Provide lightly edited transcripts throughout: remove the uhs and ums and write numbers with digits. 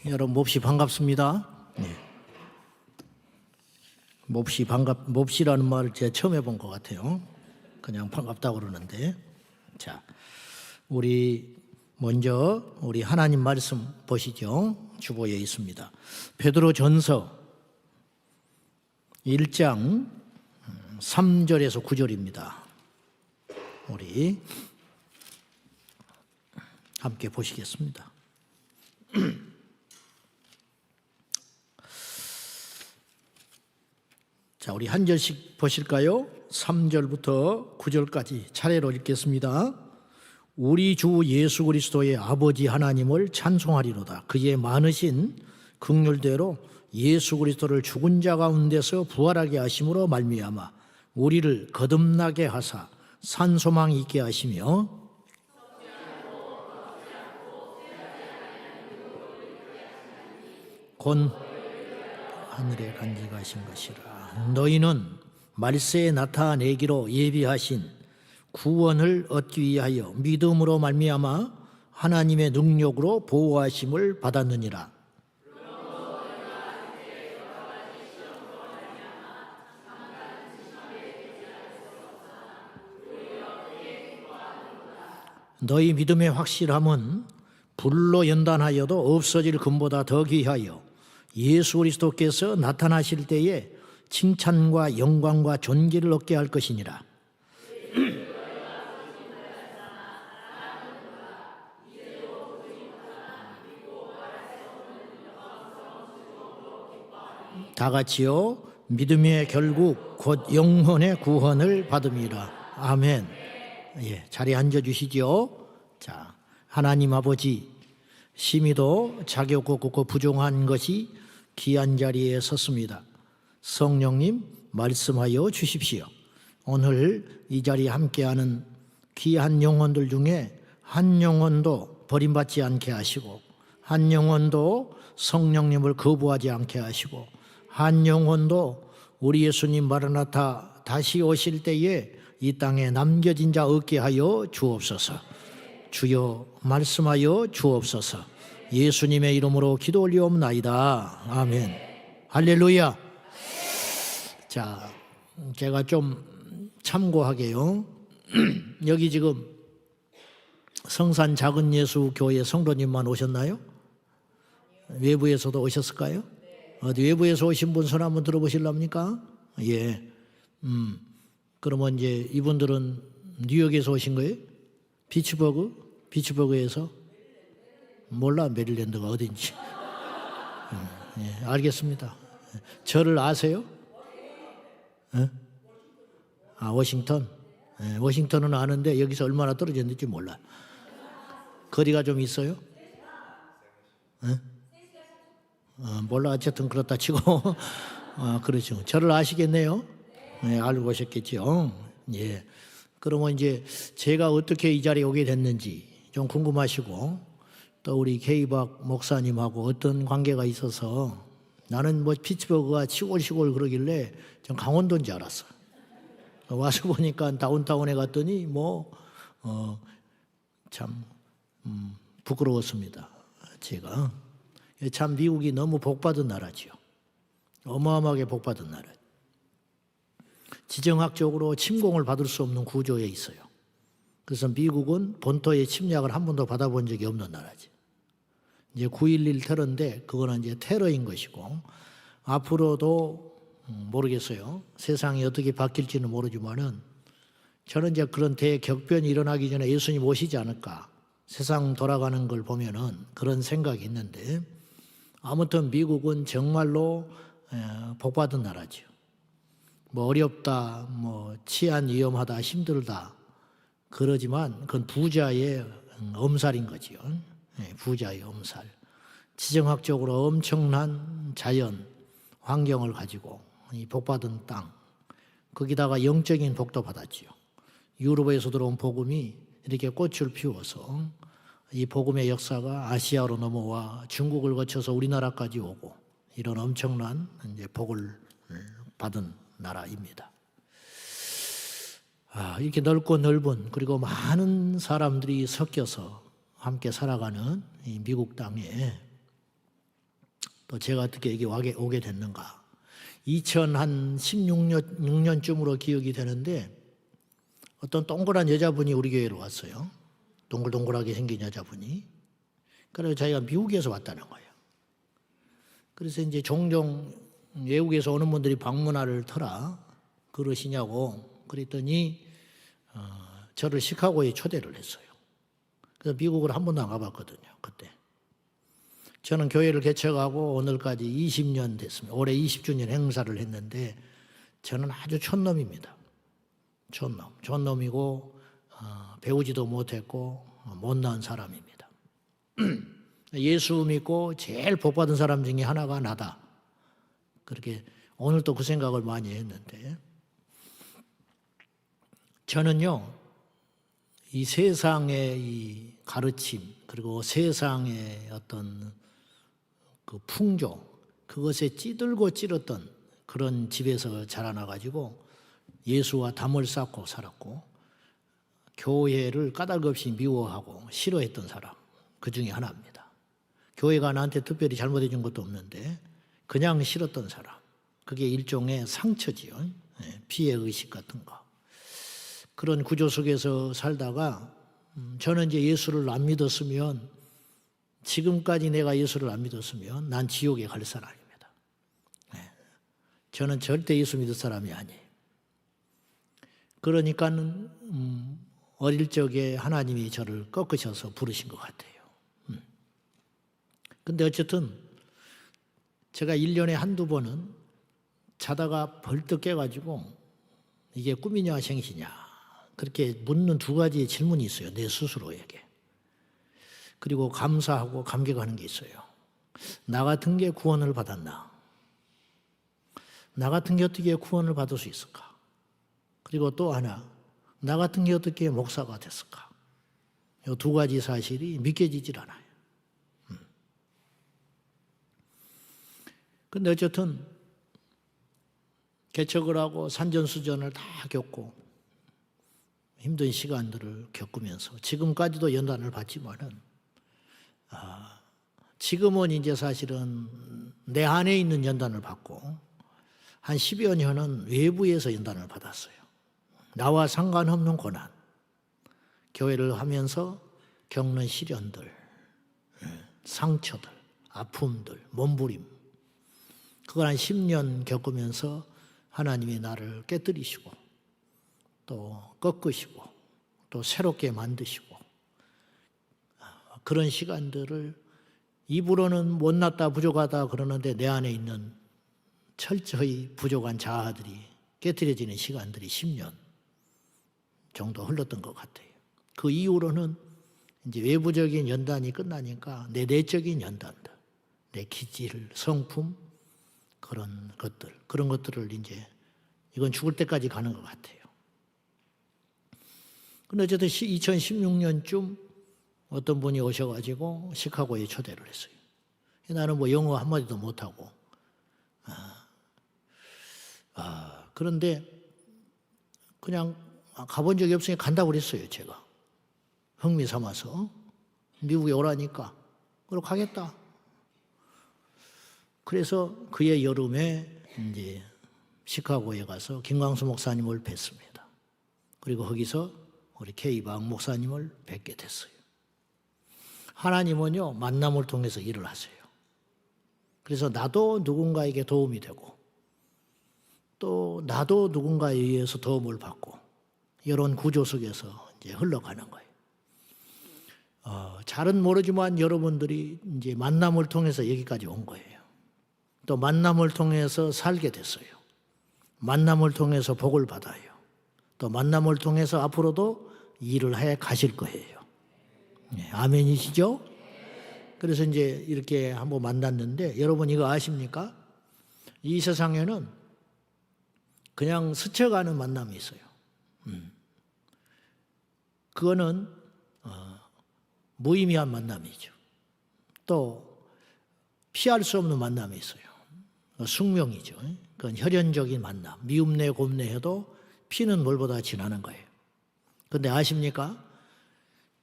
여러분 몹시 반갑습니다. 네. 몹시라는 말을 제가 처음 해본 것 같아요. 그냥 반갑다고 그러는데, 자, 먼저 우리 하나님 말씀 보시죠. 주보에 있습니다. 베드로전서 1장 3절에서 9절입니다. 우리 함께 보시겠습니다. 자, 우리 한 절씩 보실까요? 3절부터 9절까지 차례로 읽겠습니다. 우리 주 예수 그리스도의 아버지 하나님을 찬송하리로다. 그의 많으신 긍휼대로 예수 그리스도를 죽은 자 가운데서 부활하게 하심으로 말미암아 우리를 거듭나게 하사 산소망 있게 하시며 곧 하늘에 간직하신 것이라. 너희는 말세에 나타내기로 예비하신 구원을 얻기 위하여 믿음으로 말미암아 하나님의 능력으로 보호하심을 받았느니라. 너희 믿음의 확실함은 불로 연단하여도 없어질 금보다 더 귀하여 예수 그리스도께서 나타나실 때에 칭찬과 영광과 존귀를 얻게 할 것이니라. 다 같이요. 믿음의 결국 곧 영혼의 구원을 받음이라. 아멘. 예, 자리에 앉아 주시죠. 자, 하나님 아버지, 심히도 자격 없고 부족한 것이 귀한 자리에 섰습니다. 성령님 말씀하여 주십시오. 오늘 이 자리에 함께하는 귀한 영혼들 중에 한 영혼도 버림받지 않게 하시고, 한 영혼도 성령님을 거부하지 않게 하시고, 한 영혼도 우리 예수님 마라나타 다시 오실 때에 이 땅에 남겨진 자 없게 하여 주옵소서. 주여 말씀하여 주옵소서. 예수님의 이름으로 기도 올리옵나이다. 아멘. 할렐루야. 자, 제가 좀 참고하게요. 여기 지금 성산 작은 예수 교회 성도님만 오셨나요? 외부에서도 오셨을까요? 어디 외부에서 오신 분 손 한번 들어보실랍니까? 예. 그러면 이제 이분들은 뉴욕에서 오신 거예요? 비츠버그에서? 몰라, 메릴랜드가 어딘지. 예, 알겠습니다. 저를 아세요? 예? 아, 워싱턴? 예, 워싱턴은 아는데 여기서 얼마나 떨어졌는지 몰라. 거리가 좀 있어요? 예? 몰라, 어쨌든 그렇다 치고. 그렇죠. 저를 아시겠네요? 예, 알고 오셨겠죠. 예. 그러면 이제 제가 어떻게 이 자리에 오게 됐는지 좀 궁금하시고, 또 우리 케이박 목사님하고 어떤 관계가 있어서, 나는 뭐 피츠버그가 시골 그러길래 전 강원도인 줄 알았어. 와서 보니까 다운타운에 갔더니 참 부끄러웠습니다. 제가 참 미국이 너무 복받은 나라지요. 어마어마하게 복받은 나라. 지정학적으로 침공을 받을 수 없는 구조에 있어요. 그래서 미국은 본토의 침략을 한 번도 받아본 적이 없는 나라지. 이제 9.11 테러인데 그거는 이제 테러인 것이고, 앞으로도 모르겠어요. 세상이 어떻게 바뀔지는 모르지만은 저는 이제 그런 대격변이 일어나기 전에 예수님 오시지 않을까. 세상 돌아가는 걸 보면은 그런 생각이 있는데, 아무튼 미국은 정말로 복받은 나라죠. 뭐 어렵다, 뭐 치안 위험하다, 힘들다 그러지만 그건 부자의 엄살인 거지요. 부자의 엄살. 지정학적으로 엄청난 자연 환경을 가지고 이 복받은 땅, 거기다가 영적인 복도 받았지요. 유럽에서 들어온 복음이 이렇게 꽃을 피워서 이 복음의 역사가 아시아로 넘어와 중국을 거쳐서 우리나라까지 오고, 이런 엄청난 이제 복을 받은 나라입니다. 이렇게 넓고 넓은, 그리고 많은 사람들이 섞여서 함께 살아가는 이 미국 땅에 또 제가 어떻게 여기 오게 됐는가. 2016년쯤으로 기억이 되는데 어떤 동그란 여자분이 우리 교회로 왔어요. 동글동글하게 생긴 여자분이. 그래서 자기가 미국에서 왔다는 거예요. 그래서 이제 종종 외국에서 오는 분들이 방문화를 터라 그러시냐고 그랬더니 저를 시카고에 초대를 했어요. 그래서 미국을 한 번도 안 가봤거든요. 그때. 저는 교회를 개척하고 오늘까지 20년 됐습니다. 올해 20주년 행사를 했는데 저는 아주 촌놈입니다. 촌놈이고 배우지도 못했고 못난 사람입니다. 예수 믿고 제일 복받은 사람 중에 하나가 나다. 그렇게 오늘 또 그 생각을 많이 했는데 저는요 이 세상의 이 가르침 그리고 세상의 어떤 그 풍조 그것에 찌들고 찌렀던 그런 집에서 자라나가지고 예수와 담을 쌓고 살았고 교회를 까닭없이 미워하고 싫어했던 사람 그 중에 하나입니다. 교회가 나한테 특별히 잘못해 준 것도 없는데 그냥 싫었던 사람 그게 일종의 상처지요. 피해 의식 같은 거. 그런 구조 속에서 살다가 저는 이제 예수를 안 믿었으면 지금까지 내가 예수를 안 믿었으면 난 지옥에 갈 사람입니다. 저는 절대 예수 믿을 사람이 아니에요. 그러니까는 어릴 적에 하나님이 저를 꺾으셔서 부르신 것 같아요. 근데 어쨌든 제가 1년에 한두 번은 자다가 벌떡 깨가지고 이게 꿈이냐 생시냐 그렇게 묻는 두 가지의 질문이 있어요. 내 스스로에게. 그리고 감사하고 감격하는 게 있어요. 나 같은 게 구원을 받았나? 나 같은 게 어떻게 구원을 받을 수 있을까? 그리고 또 하나, 나 같은 게 어떻게 목사가 됐을까? 이 두 가지 사실이 믿겨지질 않아요. 근데 어쨌든 개척을 하고 산전수전을 다 겪고 힘든 시간들을 겪으면서 지금까지도 연단을 받지만은 지금은 이제 사실은 내 안에 있는 연단을 받고 한 10여 년은 외부에서 연단을 받았어요. 나와 상관없는 고난, 교회를 하면서 겪는 시련들, 상처들, 아픔들, 몸부림 그걸 한 10년 겪으면서 하나님이 나를 깨뜨리시고 또 꺾으시고 또 새롭게 만드시고 그런 시간들을 입으로는 못났다 부족하다 그러는데 내 안에 있는 철저히 부족한 자아들이 깨뜨려지는 시간들이 10년 정도 흘렀던 것 같아요. 그 이후로는 이제 외부적인 연단이 끝나니까 내 내적인 연단들, 내 기질, 성품 그런 것들을 이제 이건 죽을 때까지 가는 것 같아요. 근데 어쨌든 2016년쯤 어떤 분이 오셔가지고 시카고에 초대를 했어요. 나는 뭐 영어 한마디도 못하고 그런데 그냥 가본 적이 없으니까 간다고 그랬어요. 제가 흥미 삼아서 미국에 오라니까 그럼 가겠다. 그래서 그해 여름에 이제 시카고에 가서 김광수 목사님을 뵀습니다. 그리고 거기서 우리 K박 목사님을 뵙게 됐어요. 하나님은요 만남을 통해서 일을 하세요. 그래서 나도 누군가에게 도움이 되고 또 나도 누군가에 의해서 도움을 받고 이런 구조 속에서 이제 흘러가는 거예요. 잘은 모르지만 여러분들이 이제 만남을 통해서 여기까지 온 거예요. 또 만남을 통해서 살게 됐어요. 만남을 통해서 복을 받아요. 또 만남을 통해서 앞으로도 일을 해 가실 거예요. 네, 아멘이시죠? 그래서 이제 이렇게 한번 만났는데 여러분 이거 아십니까? 이 세상에는 그냥 스쳐가는 만남이 있어요. 그거는 무의미한 만남이죠. 또 피할 수 없는 만남이 있어요. 숙명이죠. 그건 혈연적인 만남. 미움내 곱내해도 피는 물보다 진하는 거예요. 그런데 아십니까?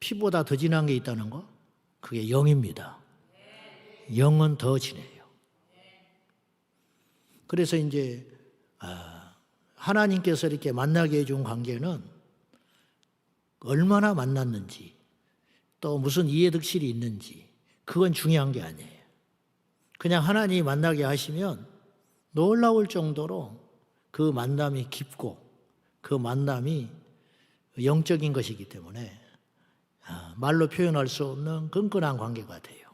피보다 더 진한 게 있다는 거? 그게 영입니다. 영은 더 진해요. 그래서 이제 하나님께서 이렇게 만나게 해준 관계는 얼마나 만났는지 또 무슨 이해득실이 있는지 그건 중요한 게 아니에요. 그냥 하나님이 만나게 하시면 놀라울 정도로 그 만남이 깊고 그 만남이 영적인 것이기 때문에 말로 표현할 수 없는 끈끈한 관계가 돼요.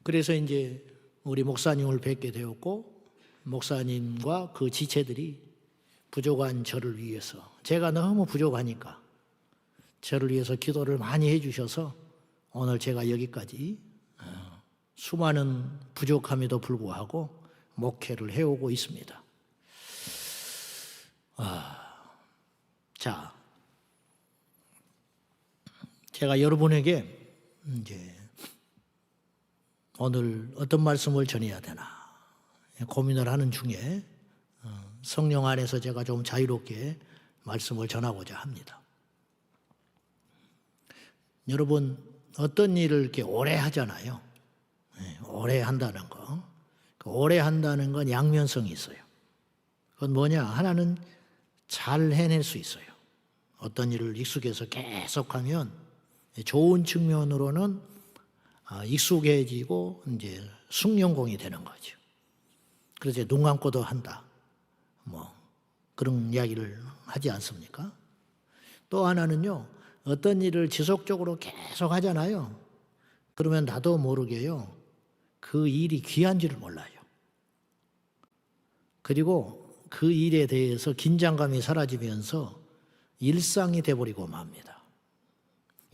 그래서 이제 우리 목사님을 뵙게 되었고 목사님과 그 지체들이 부족한 저를 위해서 제가 너무 부족하니까 저를 위해서 기도를 많이 해주셔서 오늘 제가 여기까지 수많은 부족함에도 불구하고 목회를 해오고 있습니다. 자, 제가 여러분에게 이제 오늘 어떤 말씀을 전해야 되나 고민을 하는 중에 성령 안에서 제가 좀 자유롭게 말씀을 전하고자 합니다. 여러분 어떤 일을 이렇게 오래 하잖아요. 오래 한다는 거. 오래 한다는 건 양면성이 있어요. 그건 뭐냐? 하나는 잘 해낼 수 있어요. 어떤 일을 익숙해서 계속하면 좋은 측면으로는 익숙해지고 이제 숙련공이 되는 거죠. 그래서 눈 감고도 한다. 뭐 그런 이야기를 하지 않습니까? 또 하나는요. 어떤 일을 지속적으로 계속 하잖아요. 그러면 나도 모르게요. 그 일이 귀한지를 몰라요. 그리고 그 일에 대해서 긴장감이 사라지면서 일상이 돼버리고 맙니다.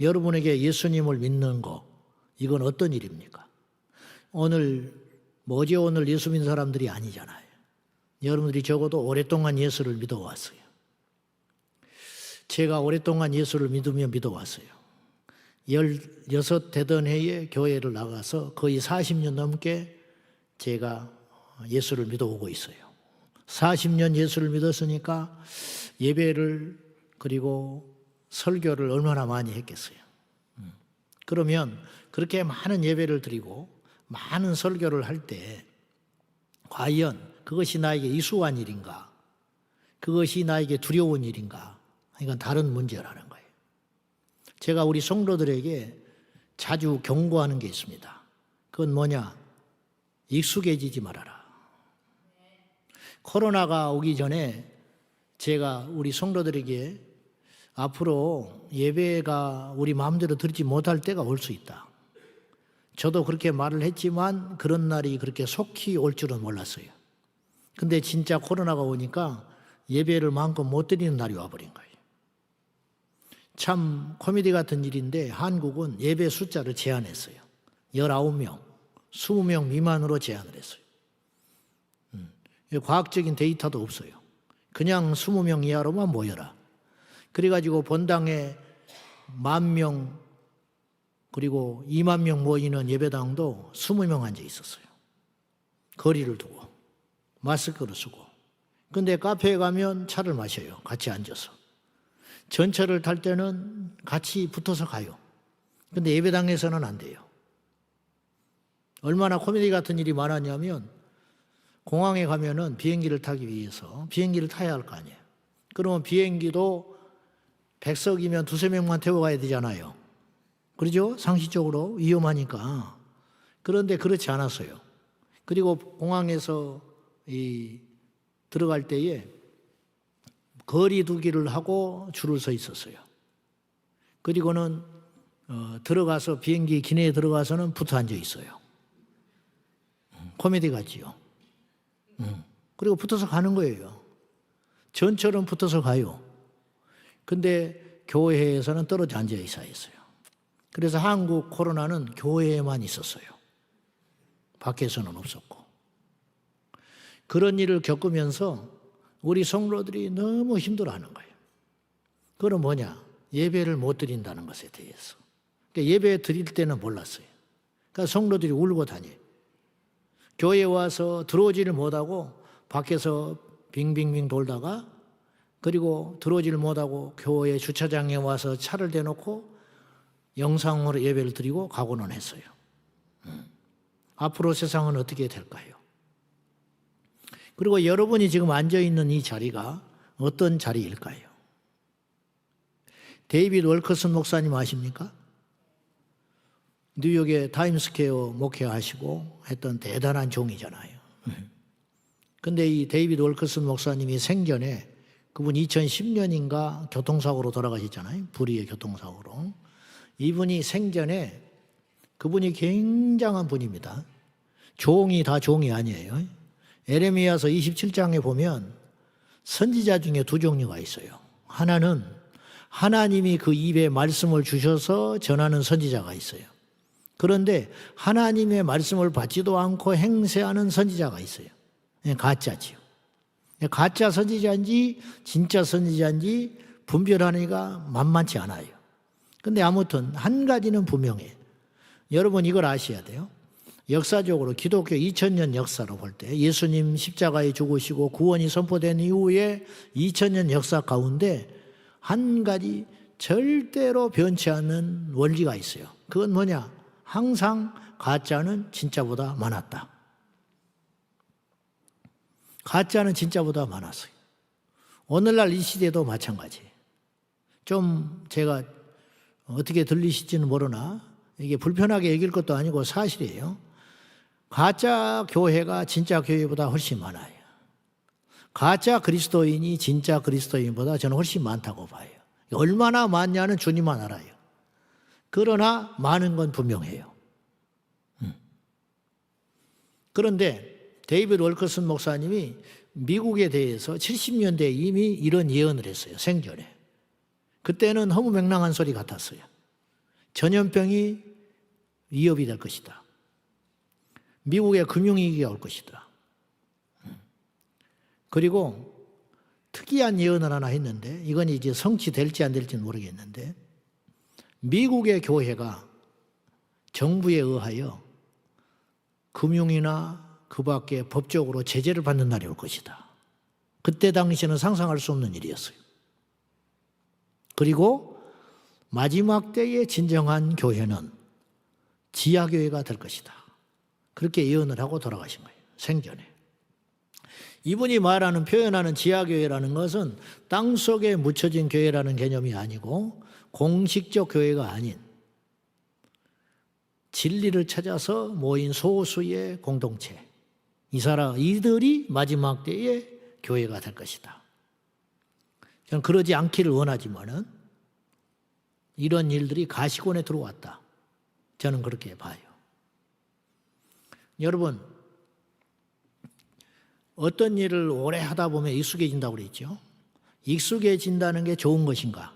여러분에게 예수님을 믿는 거 이건 어떤 일입니까? 오늘 어제 오늘 예수 믿는 사람들이 아니잖아요. 여러분들이 적어도 오랫동안 예수를 믿어왔어요. 제가 오랫동안 예수를 믿으며 믿어왔어요. 16 되던 해에 교회를 나가서 거의 40년 넘게 제가 예수를 믿어오고 있어요. 40년 예수를 믿었으니까 예배를 그리고 설교를 얼마나 많이 했겠어요. 그러면 그렇게 많은 예배를 드리고 많은 설교를 할 때 과연 그것이 나에게 이수한 일인가? 그것이 나에게 두려운 일인가? 이건 다른 문제라는 거예요. 제가 우리 성도들에게 자주 경고하는 게 있습니다. 그건 뭐냐? 익숙해지지 말아라. 코로나가 오기 전에 제가 우리 성도들에게 앞으로 예배가 우리 마음대로 드리지 못할 때가 올 수 있다. 저도 그렇게 말을 했지만 그런 날이 그렇게 속히 올 줄은 몰랐어요. 근데 진짜 코로나가 오니까 예배를 마음껏 못 드리는 날이 와버린 거예요. 참 코미디 같은 일인데 한국은 예배 숫자를 제한했어요. 19명, 20명 미만으로 제한을 했어요. 과학적인 데이터도 없어요. 그냥 20명 이하로만 모여라. 그래가지고 본당에 10,000명 그리고 20,000명 모이는 예배당도 20명 앉아 있었어요. 거리를 두고 마스크를 쓰고. 근데 카페에 가면 차를 마셔요. 같이 앉아서. 전철을 탈 때는 같이 붙어서 가요. 근데 예배당에서는 안 돼요. 얼마나 코미디 같은 일이 많았냐면 공항에 가면은 비행기를 타기 위해서 비행기를 타야 할 거 아니에요. 그러면 비행기도 100석이면 2-3명만 태워가야 되잖아요. 그러죠? 상식적으로 위험하니까. 그런데 그렇지 않았어요. 그리고 공항에서 들어갈 때에 거리 두기를 하고 줄을 서 있었어요. 그리고는 들어가서 비행기 기내에 들어가서는 붙어 앉아 있어요. 코미디 같지요. 그리고 붙어서 가는 거예요. 전처럼 붙어서 가요. 근데 교회에서는 떨어져 앉아 있어야 했어요. 그래서 한국 코로나는 교회에만 있었어요. 밖에서는 없었고. 그런 일을 겪으면서 우리 성도들이 너무 힘들어하는 거예요. 그건 뭐냐? 예배를 못 드린다는 것에 대해서. 그러니까 예배 드릴 때는 몰랐어요. 그러니까 성도들이 울고 다녀요. 교회에 와서 들어오지를 못하고 밖에서 빙빙빙 돌다가 그리고 들어오지를 못하고 교회 주차장에 와서 차를 대놓고 영상으로 예배를 드리고 가고는 했어요. 앞으로 세상은 어떻게 될까요? 그리고 여러분이 지금 앉아있는 이 자리가 어떤 자리일까요? 데이빗 월커슨 목사님 아십니까? 뉴욕의 타임스퀘어 목회하시고 했던 대단한 종이잖아요. 근데 이 데이빗 월커슨 목사님이 생전에 그분 2010년인가 교통사고로 돌아가셨잖아요. 불의의 교통사고로. 이분이 생전에 그분이 굉장한 분입니다. 종이 다 종이 아니에요. 에레미야서 27장에 보면 선지자 중에 두 종류가 있어요. 하나는 하나님이 그 입에 말씀을 주셔서 전하는 선지자가 있어요. 그런데 하나님의 말씀을 받지도 않고 행세하는 선지자가 있어요. 가짜지요. 가짜 선지자인지 진짜 선지자인지 분별하기가 만만치 않아요. 근데 아무튼 한 가지는 분명해요. 여러분 이걸 아셔야 돼요. 역사적으로 기독교 2000년 역사로 볼 때 예수님 십자가에 죽으시고 구원이 선포된 이후에 2000년 역사 가운데 한 가지 절대로 변치 않는 원리가 있어요. 그건 뭐냐? 항상 가짜는 진짜보다 많았다. 가짜는 진짜보다 많았어요. 오늘날 이 시대도 마찬가지예요. 좀 제가 어떻게 들리실지는 모르나 이게 불편하게 얘기할 것도 아니고 사실이에요. 가짜 교회가 진짜 교회보다 훨씬 많아요. 가짜 그리스도인이 진짜 그리스도인보다 저는 훨씬 많다고 봐요. 얼마나 많냐는 주님만 알아요. 그러나 많은 건 분명해요. 그런데 데이빗 월커슨 목사님이 미국에 대해서 70년대에 이미 이런 예언을 했어요. 생전에. 그때는 허무맹랑한 소리 같았어요. 전염병이 위협이 될 것이다. 미국에 금융위기가 올 것이다. 그리고 특이한 예언을 하나 했는데 이건 이제 성취될지 안 될지는 모르겠는데 미국의 교회가 정부에 의하여 금융이나 그 밖에 법적으로 제재를 받는 날이 올 것이다. 그때 당시에는 상상할 수 없는 일이었어요. 그리고 마지막 때의 진정한 교회는 지하교회가 될 것이다. 그렇게 예언을 하고 돌아가신 거예요. 생전에. 이분이 말하는 표현하는 지하교회라는 것은 땅속에 묻혀진 교회라는 개념이 아니고 공식적 교회가 아닌 진리를 찾아서 모인 소수의 공동체. 이들이 마지막 때의 교회가 될 것이다. 저는 그러지 않기를 원하지만은 이런 일들이 가시권에 들어왔다. 저는 그렇게 봐요. 여러분, 어떤 일을 오래 하다 보면 익숙해진다고 그랬죠. 익숙해진다는 게 좋은 것인가?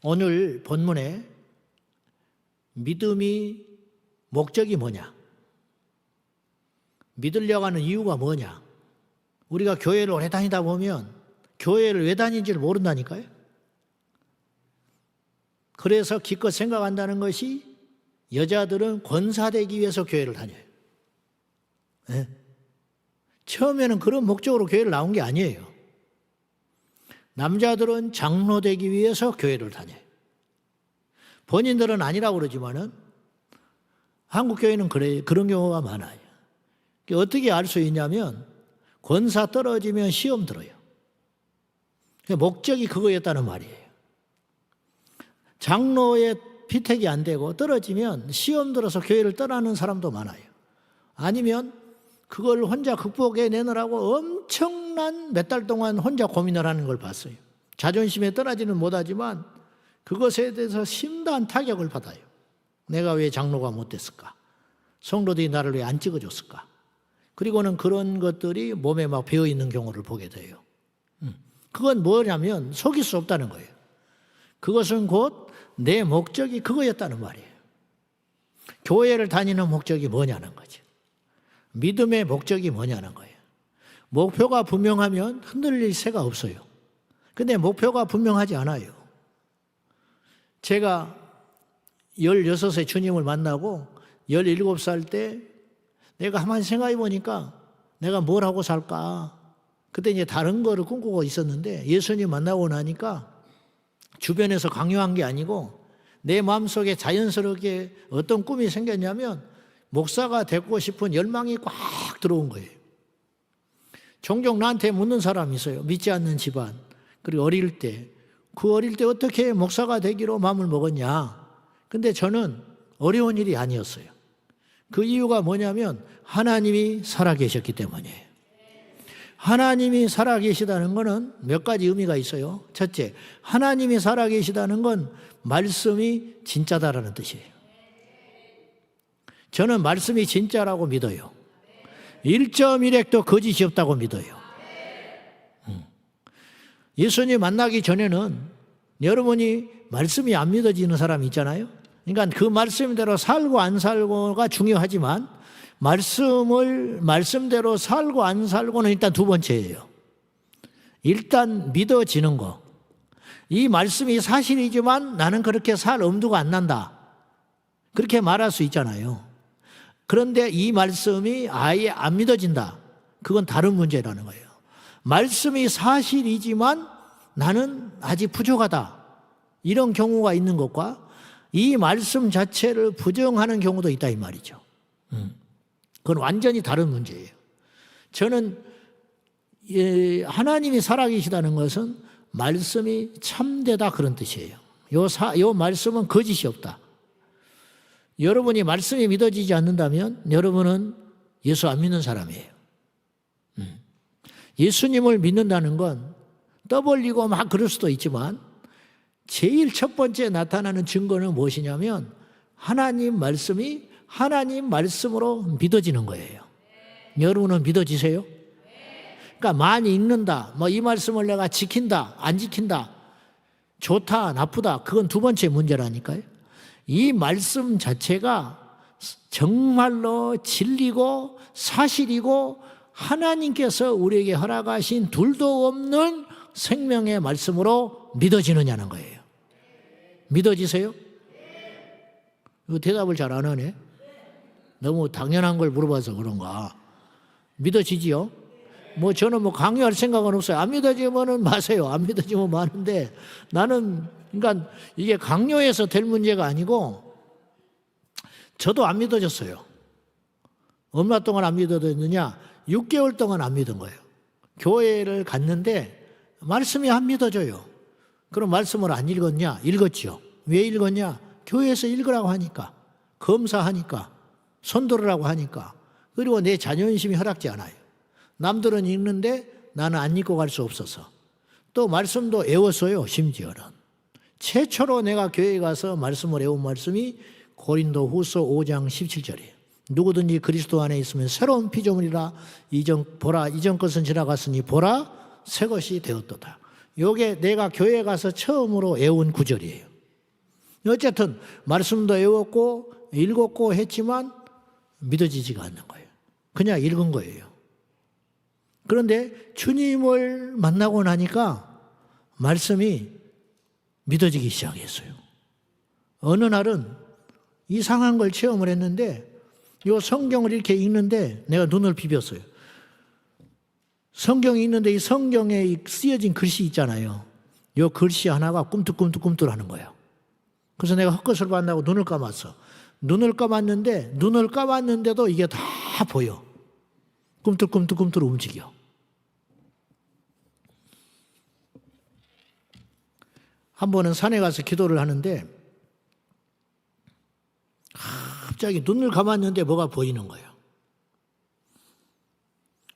오늘 본문에 믿음이 목적이 뭐냐? 믿으려고 하는 이유가 뭐냐? 우리가 교회를 오래 다니다 보면 교회를 왜 다니는지를 모른다니까요. 그래서 기껏 생각한다는 것이 여자들은 권사되기 위해서 교회를 다녀요. 네. 처음에는 그런 목적으로 교회를 나온 게 아니에요. 남자들은 장로 되기 위해서 교회를 다녀요. 본인들은 아니라고 그러지만은 한국 교회는 그런 경우가 많아요. 어떻게 알 수 있냐면 권사 떨어지면 시험 들어요. 목적이 그거였다는 말이에요. 장로의 피택이 안 되고 떨어지면 시험 들어서 교회를 떠나는 사람도 많아요. 아니면 그걸 혼자 극복해 내느라고 엄청난 몇 달 동안 혼자 고민을 하는 걸 봤어요. 자존심에 떨어지는 못하지만 그것에 대해서 심한 타격을 받아요. 내가 왜 장로가 못 됐을까? 성도들이 나를 왜 안 찍어줬을까? 그리고는 그런 것들이 몸에 막 배어있는 경우를 보게 돼요. 그건 뭐냐면 속일 수 없다는 거예요. 그것은 곧 내 목적이 그거였다는 말이에요. 교회를 다니는 목적이 뭐냐는 거죠. 믿음의 목적이 뭐냐는 거예요. 목표가 분명하면 흔들릴 새가 없어요. 근데 목표가 분명하지 않아요. 제가 16세 주님을 만나고 17살 때 내가 가만히 생각해 보니까 내가 뭘 하고 살까? 그때 이제 다른 거를 꿈꾸고 있었는데 예수님 만나고 나니까 주변에서 강요한 게 아니고 내 마음속에 자연스럽게 어떤 꿈이 생겼냐면 목사가 되고 싶은 열망이 꽉 들어온 거예요. 종종 나한테 묻는 사람이 있어요. 믿지 않는 집안. 그리고 어릴 때 어떻게 목사가 되기로 마음을 먹었냐. 근데 저는 어려운 일이 아니었어요. 그 이유가 뭐냐면 하나님이 살아계셨기 때문이에요. 하나님이 살아계시다는 것은 몇 가지 의미가 있어요. 첫째, 하나님이 살아계시다는 건 말씀이 진짜다라는 뜻이에요. 저는 말씀이 진짜라고 믿어요. 1.1핵도 거짓이 없다고 믿어요. 예수님 만나기 전에는 여러분이 말씀이 안 믿어지는 사람이 있잖아요. 그러니까 그 말씀대로 살고 안 살고가 중요하지만 말씀대로 살고 안 살고는 일단 두 번째예요. 일단 믿어지는 거. 이 말씀이 사실이지만 나는 그렇게 살 엄두가 안 난다. 그렇게 말할 수 있잖아요. 그런데 이 말씀이 아예 안 믿어진다. 그건 다른 문제라는 거예요. 말씀이 사실이지만 나는 아직 부족하다. 이런 경우가 있는 것과 이 말씀 자체를 부정하는 경우도 있다 이 말이죠. 그건 완전히 다른 문제예요. 저는 하나님이 살아계시다는 것은 말씀이 참되다 그런 뜻이에요. 요 말씀은 거짓이 없다. 여러분이 말씀이 믿어지지 않는다면 여러분은 예수 안 믿는 사람이에요. 예수님을 믿는다는 건 떠벌리고 막 그럴 수도 있지만 제일 첫 번째 나타나는 증거는 무엇이냐면 하나님 말씀이 하나님 말씀으로 믿어지는 거예요. 여러분은 믿어지세요? 그러니까 많이 읽는다, 뭐 이 말씀을 내가 지킨다, 안 지킨다, 좋다, 나쁘다, 그건 두 번째 문제라니까요. 이 말씀 자체가 정말로 진리고 사실이고 하나님께서 우리에게 허락하신 둘도 없는 생명의 말씀으로 믿어지느냐는 거예요. 믿어지세요? 이거 대답을 잘 안 하네. 너무 당연한 걸 물어봐서 그런가. 믿어지지요? 뭐 저는 뭐 강요할 생각은 없어요. 안 믿어지면은 마세요. 안 믿어지면 마는데 나는 그러니까 이게 강요해서 될 문제가 아니고 저도 안 믿어졌어요. 얼마 동안 안 믿어졌느냐? 6개월 동안 안 믿은 거예요. 교회를 갔는데 말씀이 안 믿어져요. 그럼 말씀을 안 읽었냐? 읽었죠. 왜 읽었냐? 교회에서 읽으라고 하니까, 검사하니까, 손들으라고 하니까, 그리고 내 자존심이 허락지 않아요. 남들은 읽는데 나는 안 읽고 갈 수 없어서. 또 말씀도 애웠어요, 심지어는. 최초로 내가 교회에 가서 말씀을 애운 말씀이 고린도 후서 5장 17절이에요. 누구든지 그리스도 안에 있으면 새로운 피조물이라 이전 것은 지나갔으니 보라 새 것이 되었도다. 요게 내가 교회에 가서 처음으로 애운 구절이에요. 어쨌든 말씀도 외웠고 읽었고 했지만 믿어지지가 않는 거예요. 그냥 읽은 거예요. 그런데 주님을 만나고 나니까 말씀이 믿어지기 시작했어요. 어느 날은 이상한 걸 체험을 했는데 이 성경을 이렇게 읽는데 내가 눈을 비볐어요. 성경이 있는데 이 성경에 쓰여진 글씨 있잖아요. 이 글씨 하나가 꿈틀꿈틀 하는 거예요. 그래서 내가 헛것을 봤다고 눈을 감았어. 눈을 감았는데도 이게 다 보여. 꿈틀꿈틀 움직여. 한 번은 산에 가서 기도를 하는데 갑자기 눈을 감았는데 뭐가 보이는 거예요.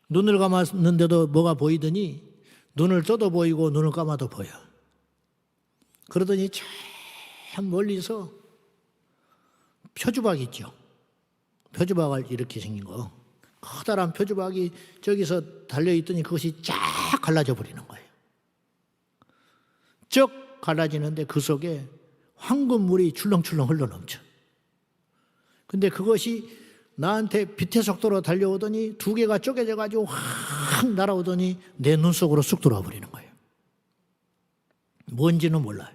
눈을 감았는데도 뭐가 보이더니 눈을 떠도 보이고 눈을 감아도 보여. 그러더니 참 멀리서 표주박 있죠. 표주박을 이렇게 생긴 거. 커다란 표주박이 저기서 달려있더니 그것이 쫙 갈라져 버리는 거예요. 쭉 갈라지는데 그 속에 황금물이 출렁출렁 흘러넘쳐. 근데 그것이 나한테 빛의 속도로 달려오더니 두 개가 쪼개져가지고 확 날아오더니 내 눈 속으로 쑥 들어와 버리는 거예요. 뭔지는 몰라요.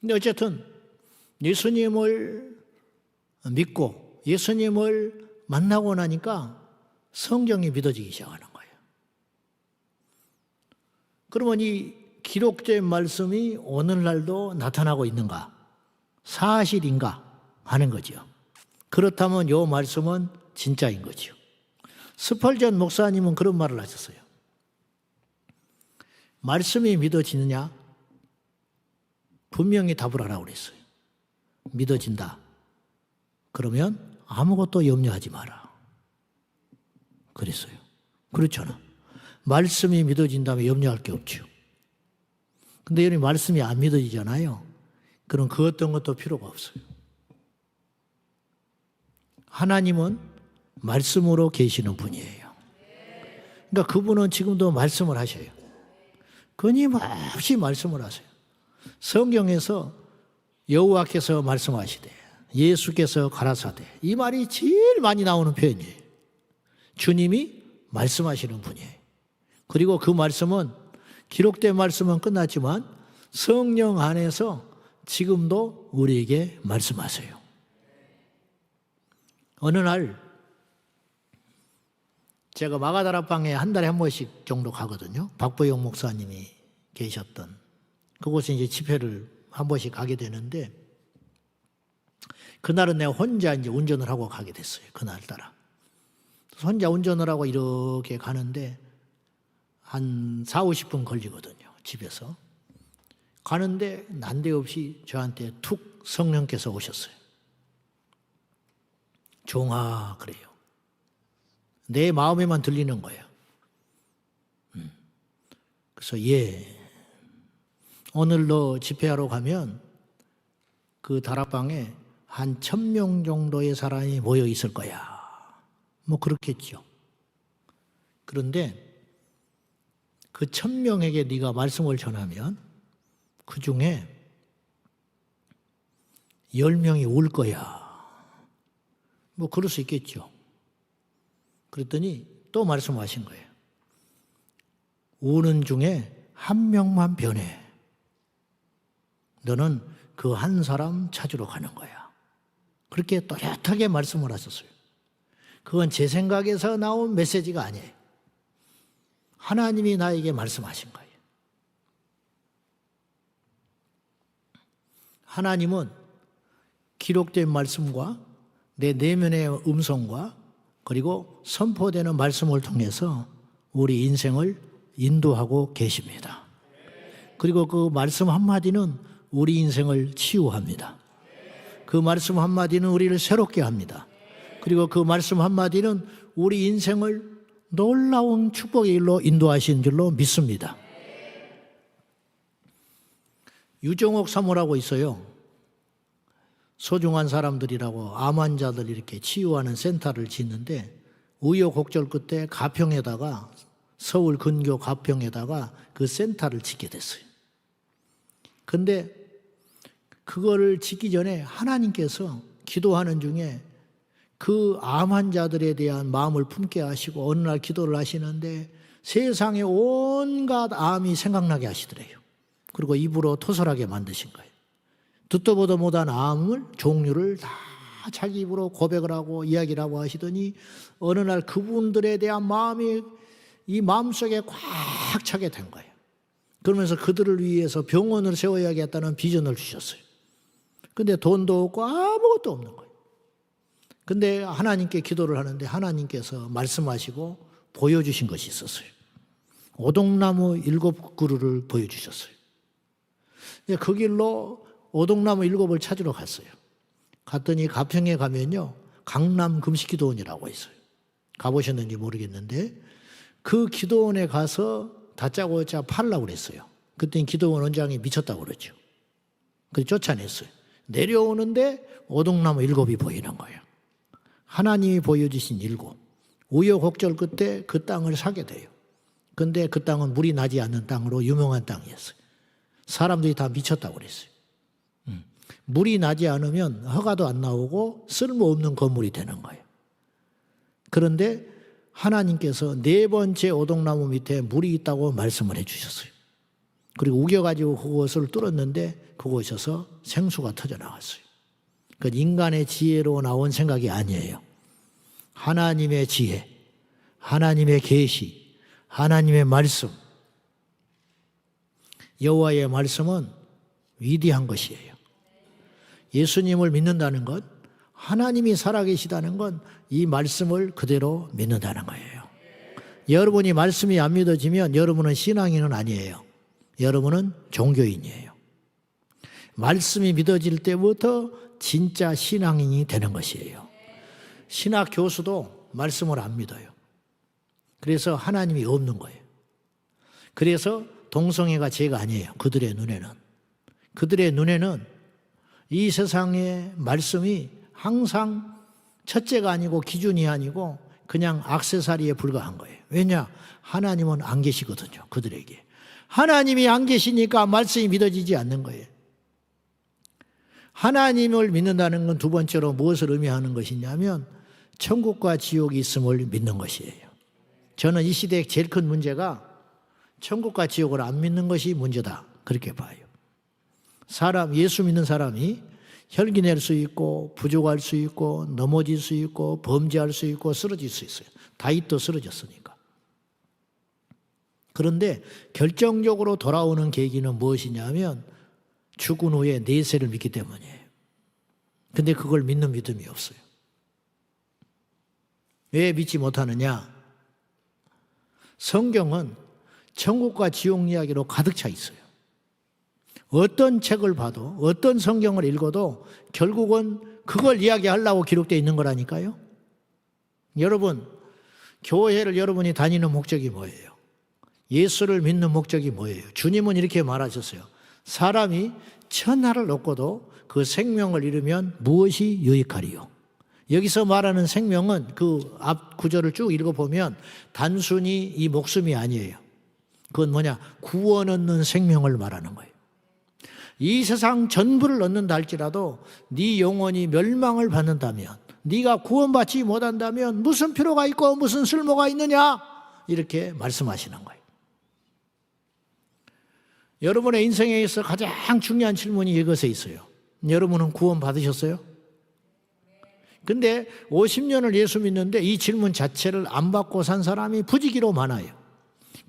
근데 어쨌든 예수님을 믿고 예수님을 만나고 나니까 성경이 믿어지기 시작하는 거예요. 그러면 이 기록된 말씀이 오늘날도 나타나고 있는가? 사실인가? 하는 거죠. 그렇다면 이 말씀은 진짜인 거죠. 스펄전 목사님은 그런 말을 하셨어요. 말씀이 믿어지느냐? 분명히 답을 하라고 그랬어요. 믿어진다. 그러면 아무것도 염려하지 마라. 그랬어요. 그렇잖아. 말씀이 믿어진다면 염려할 게 없죠. 근데 여러분 말씀이 안 믿어지잖아요. 그럼 그 어떤 것도 필요가 없어요. 하나님은 말씀으로 계시는 분이에요. 그러니까 그분은 지금도 말씀을 하셔요. 끊임없이 말씀을 하세요. 성경에서 여호와께서 말씀하시되 예수께서 가라사대, 이 말이 제일 많이 나오는 표현이에요. 주님이 말씀하시는 분이에요. 그리고 그 말씀은 기록된 말씀은 끝났지만 성령 안에서 지금도 우리에게 말씀하세요. 어느 날 제가 마가다락방에 한 달에 한 번씩 정도 가거든요. 박보영 목사님이 계셨던 그곳에 이제 집회를 한 번씩 가게 되는데, 그날은 내가 혼자 이제 운전을 하고 가게 됐어요. 그날따라 혼자 운전을 하고 이렇게 가는데 한 40-50분 걸리거든요. 집에서 가는데 난데없이 저한테 툭 성령께서 오셨어요. 종아, 그래요. 내 마음에만 들리는 거예요. 그래서 오늘 너 집회하러 가면 그 다락방에 한 1000명 정도의 사람이 모여 있을 거야. 뭐 그렇겠죠. 그런데 그 1000명에게 네가 말씀을 전하면 그 중에 10명이 울 거야. 뭐 그럴 수 있겠죠. 그랬더니 또 말씀하신 거예요. 우는 중에 한 명만 변해. 너는 그 한 사람 찾으러 가는 거야. 그렇게 또렷하게 말씀을 하셨어요. 그건 제 생각에서 나온 메시지가 아니에요. 하나님이 나에게 말씀하신 거예요. 하나님은 기록된 말씀과 내 내면의 음성과 그리고 선포되는 말씀을 통해서 우리 인생을 인도하고 계십니다. 그리고 그 말씀 한마디는 우리 인생을 치유합니다. 그 말씀 한마디는 우리를 새롭게 합니다. 그리고 그 말씀 한마디는 우리 인생을 놀라운 축복의 일로 인도하시는 줄로 믿습니다. 유정옥 사모라고 있어요. 소중한 사람들이라고 암 환자들 이렇게 치유하는 센터를 짓는데 우여곡절 끝에 가평에다가, 서울 근교 가평에다가 그 센터를 짓게 됐어요. 근데 그거를 짓기 전에 하나님께서 기도하는 중에 그 암 환자들에 대한 마음을 품게 하시고 어느 날 기도를 하시는데 세상에 온갖 암이 생각나게 하시더래요. 그리고 입으로 토설하게 만드신 거예요. 듣도 보도 못한 암을 종류를 다 자기 입으로 고백을 하고 이야기를 하고 하시더니 어느 날 그분들에 대한 마음이 이 마음속에 꽉 차게 된 거예요. 그러면서 그들을 위해서 병원을 세워야겠다는 비전을 주셨어요. 근데 돈도 없고 아무것도 없는 거예요. 근데 하나님께 기도를 하는데 하나님께서 말씀하시고 보여주신 것이 있었어요. 오동나무 7그루를 보여주셨어요. 그 길로 오동나무 7을 찾으러 갔어요. 갔더니 가평에 가면요, 강남 금식기도원이라고 있어요. 가보셨는지 모르겠는데 그 기도원에 가서 다짜고짜 팔라고 그랬어요. 그랬더니 기도원 원장이 미쳤다고 그러죠. 그래서 쫓아냈어요. 내려오는데 오동나무 7이 보이는 거예요. 하나님이 보여주신 7. 우여곡절 끝에 그 땅을 사게 돼요. 근데 그 땅은 물이 나지 않는 땅으로 유명한 땅이었어요. 사람들이 다 미쳤다고 그랬어요. 물이 나지 않으면 허가도 안 나오고 쓸모없는 건물이 되는 거예요. 그런데 하나님께서 4번째 오동나무 밑에 물이 있다고 말씀을 해주셨어요. 그리고 우겨가지고 그것을 뚫었는데 그곳에서 생수가 터져나왔어요. 그건 인간의 지혜로 나온 생각이 아니에요. 하나님의 지혜, 하나님의 계시, 하나님의 말씀. 여호와의 말씀은 위대한 것이에요. 예수님을 믿는다는 것, 하나님이 살아계시다는 건 이 말씀을 그대로 믿는다는 거예요. 여러분이 말씀이 안 믿어지면 여러분은 신앙인은 아니에요. 여러분은 종교인이에요. 말씀이 믿어질 때부터 진짜 신앙인이 되는 것이에요. 신학 교수도 말씀을 안 믿어요. 그래서 하나님이 없는 거예요. 그래서 동성애가 죄가 아니에요. 그들의 눈에는. 그들의 눈에는 이 세상의 말씀이 항상 첫째가 아니고 기준이 아니고 그냥 액세서리에 불과한 거예요. 왜냐? 하나님은 안 계시거든요. 그들에게. 하나님이 안 계시니까 말씀이 믿어지지 않는 거예요. 하나님을 믿는다는 건 두 번째로 무엇을 의미하는 것이냐면 천국과 지옥이 있음을 믿는 것이에요. 저는 이 시대의 제일 큰 문제가 천국과 지옥을 안 믿는 것이 문제다. 그렇게 봐요. 예수 믿는 사람이 혈기 낼 수 있고 부족할 수 있고 넘어질 수 있고 범죄할 수 있고 쓰러질 수 있어요. 다윗도 쓰러졌으니까. 그런데 결정적으로 돌아오는 계기는 무엇이냐면 죽은 후에 내세를 믿기 때문이에요. 근데 그걸 믿는 믿음이 없어요. 왜 믿지 못하느냐? 성경은 천국과 지옥 이야기로 가득 차 있어요. 어떤 책을 봐도 어떤 성경을 읽어도 결국은 그걸 이야기하려고 기록되어 있는 거라니까요. 여러분, 교회를 여러분이 다니는 목적이 뭐예요? 예수를 믿는 목적이 뭐예요? 주님은 이렇게 말하셨어요. 사람이 천하를 얻고도 그 생명을 잃으면 무엇이 유익하리요? 여기서 말하는 생명은 그 앞 구절을 쭉 읽어보면 단순히 이 목숨이 아니에요. 그건 뭐냐? 구원 얻는 생명을 말하는 거예요. 이 세상 전부를 얻는다 할지라도 네 영혼이 멸망을 받는다면, 네가 구원받지 못한다면 무슨 필요가 있고 무슨 쓸모가 있느냐? 이렇게 말씀하시는 거예요. 여러분의 인생에 있어 가장 중요한 질문이 이것에 있어요. 여러분은 구원 받으셨어요? 근데 50년을 예수 믿는데 이 질문 자체를 안 받고 산 사람이 부지기로 많아요.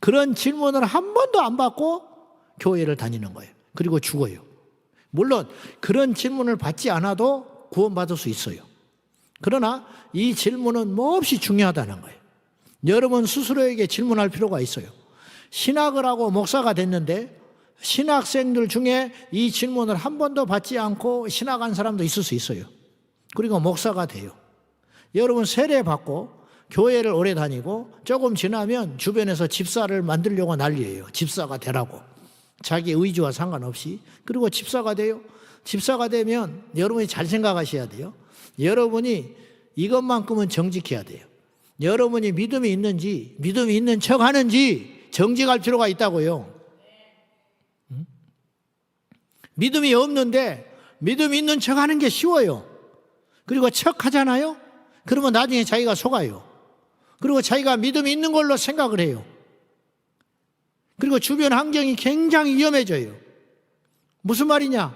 그런 질문을 한 번도 안 받고 교회를 다니는 거예요. 그리고 죽어요. 물론 그런 질문을 받지 않아도 구원받을 수 있어요. 그러나 이 질문은 몹시 중요하다는 거예요. 여러분 스스로에게 질문할 필요가 있어요. 신학을 하고 목사가 됐는데 신학생들 중에 이 질문을 한 번도 받지 않고 신학한 사람도 있을 수 있어요. 그리고 목사가 돼요. 여러분 세례 받고 교회를 오래 다니고 조금 지나면 주변에서 집사를 만들려고 난리예요. 집사가 되라고. 자기 의지와 상관없이. 그리고 집사가 돼요. 집사가 되면 여러분이 잘 생각하셔야 돼요. 여러분이 이것만큼은 정직해야 돼요. 여러분이 믿음이 있는지, 믿음이 있는 척 하는지 정직할 필요가 있다고요. 믿음이 없는데 믿음이 있는 척 하는 게 쉬워요. 그리고 척 하잖아요. 그러면 나중에 자기가 속아요. 그리고 자기가 믿음이 있는 걸로 생각을 해요. 그리고 주변 환경이 굉장히 위험해져요. 무슨 말이냐?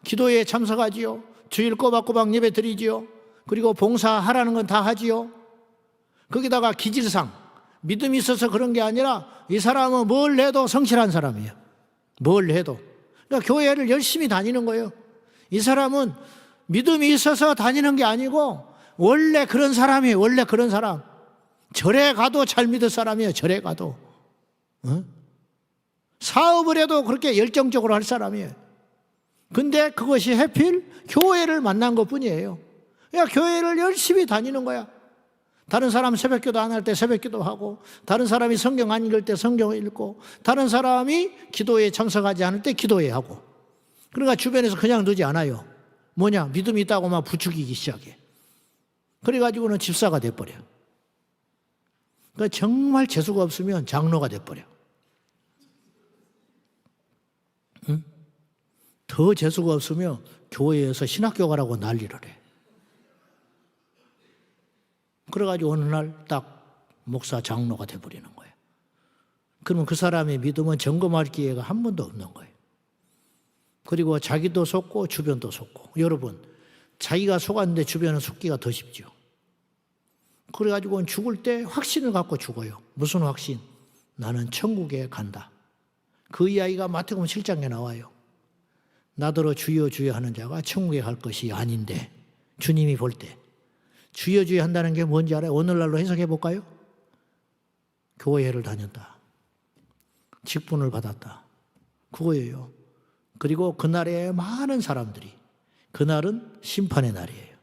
기도에 참석하지요. 주일 꼬박꼬박 예배 드리지요. 그리고 봉사하라는 건 다 하지요. 거기다가 기질상 믿음이 있어서 그런 게 아니라 이 사람은 뭘 해도 성실한 사람이에요. 뭘 해도. 그러니까 교회를 열심히 다니는 거예요. 이 사람은 믿음이 있어서 다니는 게 아니고 원래 그런 사람이에요. 원래 그런 사람. 절에 가도 잘 믿을 사람이에요. 절에 가도. 사업을 해도 그렇게 열정적으로 할 사람이에요. 근데 그것이 하필 교회를 만난 것뿐이에요. 그러니까 교회를 열심히 다니는 거야. 다른 사람 새벽기도 안 할 때 새벽기도 하고, 다른 사람이 성경 안 읽을 때 성경을 읽고, 다른 사람이 기도에 참석하지 않을 때 기도회 하고. 그러니까 주변에서 그냥 두지 않아요. 뭐냐? 믿음이 있다고 막 부추기기 시작해. 그래가지고는 집사가 돼버려. 그러니까 정말 재수가 없으면 장로가 돼버려. 응? 더 재수가 없으면 교회에서 신학교 가라고 난리를 해. 그래가지고 어느 날 딱 목사 장로가 돼버리는 거예요. 그러면 그 사람의 믿음은 점검할 기회가 한 번도 없는 거예요. 그리고 자기도 속고 주변도 속고. 여러분, 자기가 속았는데 주변은 속기가 더 쉽죠. 그래가지고 죽을 때 확신을 갖고 죽어요. 무슨 확신? 나는 천국에 간다. 그 이야기가 마태복음 7장에 나와요. 나더러 주여 주여 하는 자가 천국에 갈 것이 아닌데, 주님이 볼 때 주여 주여 한다는 게 뭔지 알아요? 오늘날로 해석해 볼까요? 교회를 다녔다, 직분을 받았다, 그거예요. 그리고 그날에 많은 사람들이, 그날은 심판의 날이에요.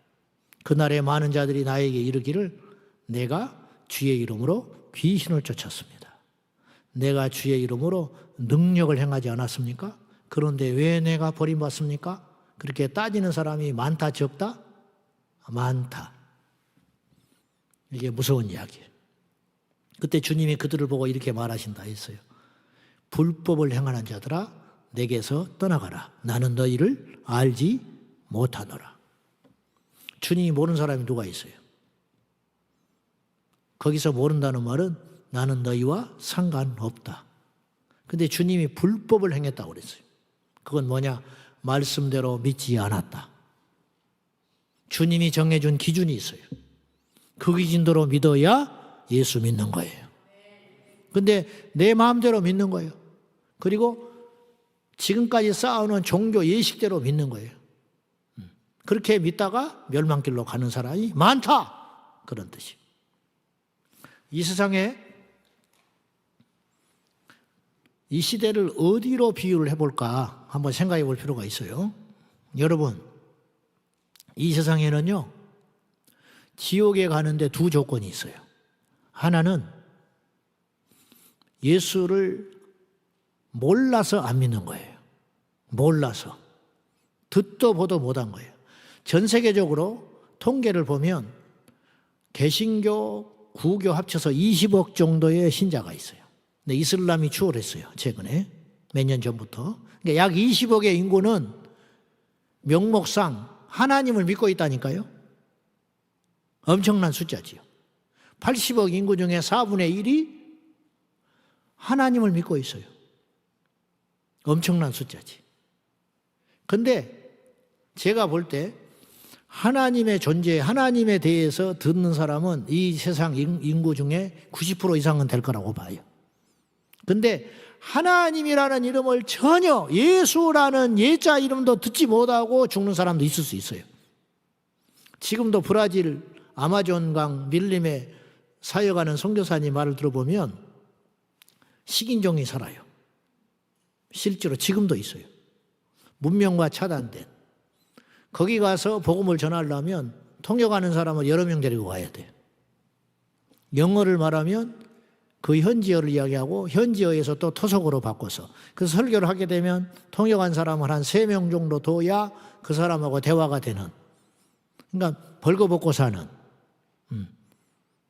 그날에 많은 자들이 나에게 이르기를 내가 주의 이름으로 귀신을 쫓았습니다, 내가 주의 이름으로 능력을 행하지 않았습니까? 그런데 왜 내가 버림받습니까? 그렇게 따지는 사람이 많다 적다? 많다. 이게 무서운 이야기예요. 그때 주님이 그들을 보고 이렇게 말하신다 했어요. 불법을 행하는 자들아 내게서 떠나가라. 나는 너희를 알지 못하노라. 주님이 모르는 사람이 누가 있어요? 거기서 모른다는 말은 나는 너희와 상관없다. 근데 주님이 불법을 행했다고 그랬어요. 그건 뭐냐? 말씀대로 믿지 않았다. 주님이 정해준 기준이 있어요. 그 기준대로 믿어야 예수 믿는 거예요. 근데 내 마음대로 믿는 거예요. 그리고 지금까지 쌓아오는 종교 예식대로 믿는 거예요. 그렇게 믿다가 멸망길로 가는 사람이 많다, 그런 뜻이에요. 이 세상에 이 시대를 어디로 비유를 해볼까 한번 생각해 볼 필요가 있어요. 여러분, 이 세상에는요, 지옥에 가는데 두 조건이 있어요. 하나는 예수를 몰라서 안 믿는 거예요. 몰라서. 듣도 보도 못한 거예요. 전 세계적으로 통계를 보면 개신교, 구교 합쳐서 20억 정도의 신자가 있어요. 근데 이슬람이 추월했어요, 최근에. 몇 년 전부터. 그러니까 약 20억의 인구는 명목상 하나님을 믿고 있다니까요. 엄청난 숫자지요. 80억 인구 중에 4분의 1이 하나님을 믿고 있어요. 엄청난 숫자지. 근데 제가 볼 때 하나님의 존재, 하나님에 대해서 듣는 사람은 이 세상 인구 중에 90% 이상은 될 거라고 봐요. 근데 하나님이라는 이름을 전혀, 예수라는 예자 이름도 듣지 못하고 죽는 사람도 있을 수 있어요. 지금도 브라질 아마존강 밀림에 사역하는 선교사님 말을 들어보면 식인종이 살아요. 실제로 지금도 있어요. 문명과 차단된. 거기 가서 복음을 전하려면 통역하는 사람을 여러 명 데리고 가야 돼요. 영어를 말하면 그 현지어를 이야기하고 현지어에서 또 토속어로 바꿔서, 그래서 설교를 하게 되면 통역한 사람을 한 3명 정도 둬야 그 사람하고 대화가 되는, 그러니까 벌거벗고 사는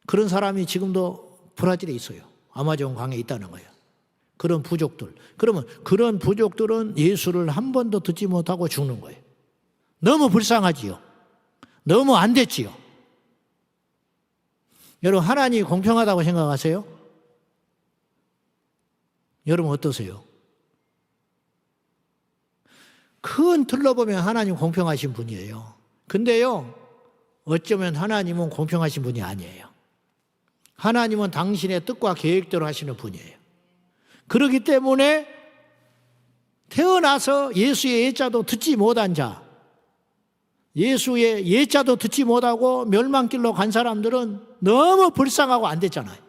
그런 사람이 지금도 브라질에 있어요. 아마존 강에 있다는 거예요. 그런 부족들. 그러면 그런 부족들은 예수를 한 번도 듣지 못하고 죽는 거예요. 너무 불쌍하지요. 너무 안 됐지요. 여러분, 하나님이 공평하다고 생각하세요? 여러분 어떠세요? 큰 틀로 보면 하나님 공평하신 분이에요. 근데요, 어쩌면 하나님은 공평하신 분이 아니에요. 하나님은 당신의 뜻과 계획대로 하시는 분이에요. 그렇기 때문에 태어나서 예수의 예자도 듣지 못한 자, 예수의 예자도 듣지 못하고 멸망길로 간 사람들은 너무 불쌍하고 안 됐잖아요.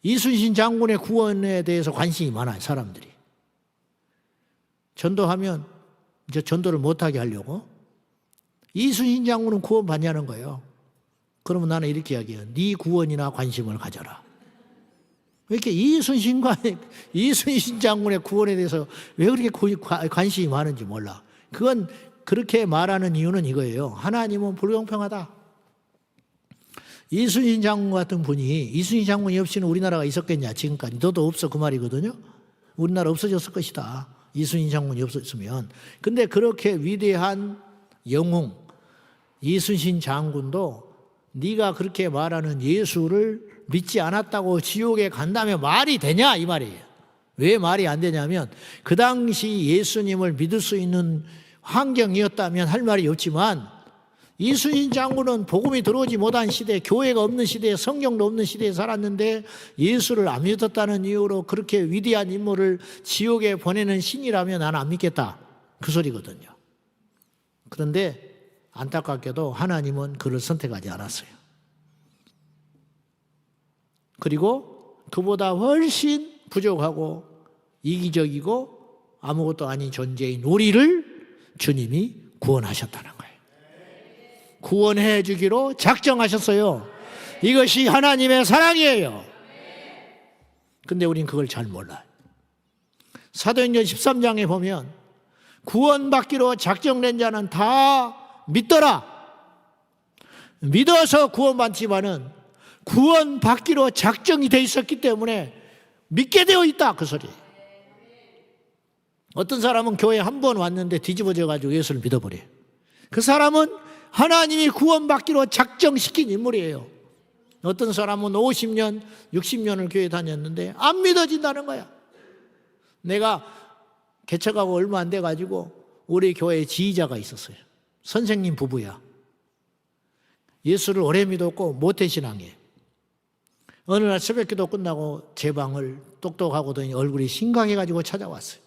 이순신 장군의 구원에 대해서 관심이 많아요, 사람들이. 전도하면 이제 전도를 못하게 하려고. 이순신 장군은 구원 받냐는 거예요. 그러면 나는 이렇게 이야기해요. 네 구원이나 관심을 가져라. 왜 이렇게 이순신 장군의 구원에 대해서 왜 그렇게 관심이 많은지 몰라. 그건 그렇게 말하는 이유는 이거예요. 하나님은 불공평하다. 이순신 장군 같은 분이, 이순신 장군이 없이는 우리나라가 있었겠냐, 지금까지. 너도 없어, 그 말이거든요. 우리나라 없어졌을 것이다, 이순신 장군이 없었으면. 근데 그렇게 위대한 영웅 이순신 장군도 네가 그렇게 말하는 예수를 믿지 않았다고 지옥에 간다면 말이 되냐, 이 말이에요. 왜 말이 안 되냐면 그 당시 예수님을 믿을 수 있는 환경이었다면 할 말이 없지만 이순신 장군은 복음이 들어오지 못한 시대, 교회가 없는 시대에, 성경도 없는 시대에 살았는데 예수를 안 믿었다는 이유로 그렇게 위대한 인물을 지옥에 보내는 신이라면 나는 안 믿겠다, 그 소리거든요. 그런데 안타깝게도 하나님은 그를 선택하지 않았어요. 그리고 그보다 훨씬 부족하고 이기적이고 아무것도 아닌 존재인 우리를 주님이 구원하셨다는 거예요. 구원해 주기로 작정하셨어요. 이것이 하나님의 사랑이에요. 근데 우린 그걸 잘 몰라요. 사도행전 13장에 보면 구원받기로 작정된 자는 다 믿더라. 믿어서 구원받지만은 구원받기로 작정이 돼 있었기 때문에 믿게 되어 있다, 그 소리예요. 어떤 사람은 교회에 한 번 왔는데 뒤집어져 가지고 예수를 믿어버려요. 그 사람은 하나님이 구원받기로 작정시킨 인물이에요. 어떤 사람은 50년, 60년을 교회 다녔는데 안 믿어진다는 거야. 내가 개척하고 얼마 안 돼가지고 우리 교회에 지휘자가 있었어요. 선생님 부부야. 예수를 오래 믿었고 모태신앙이에요. 어느 날 새벽기도 끝나고 제 방을 똑똑하거든요. 얼굴이 심각해가지고 찾아왔어요.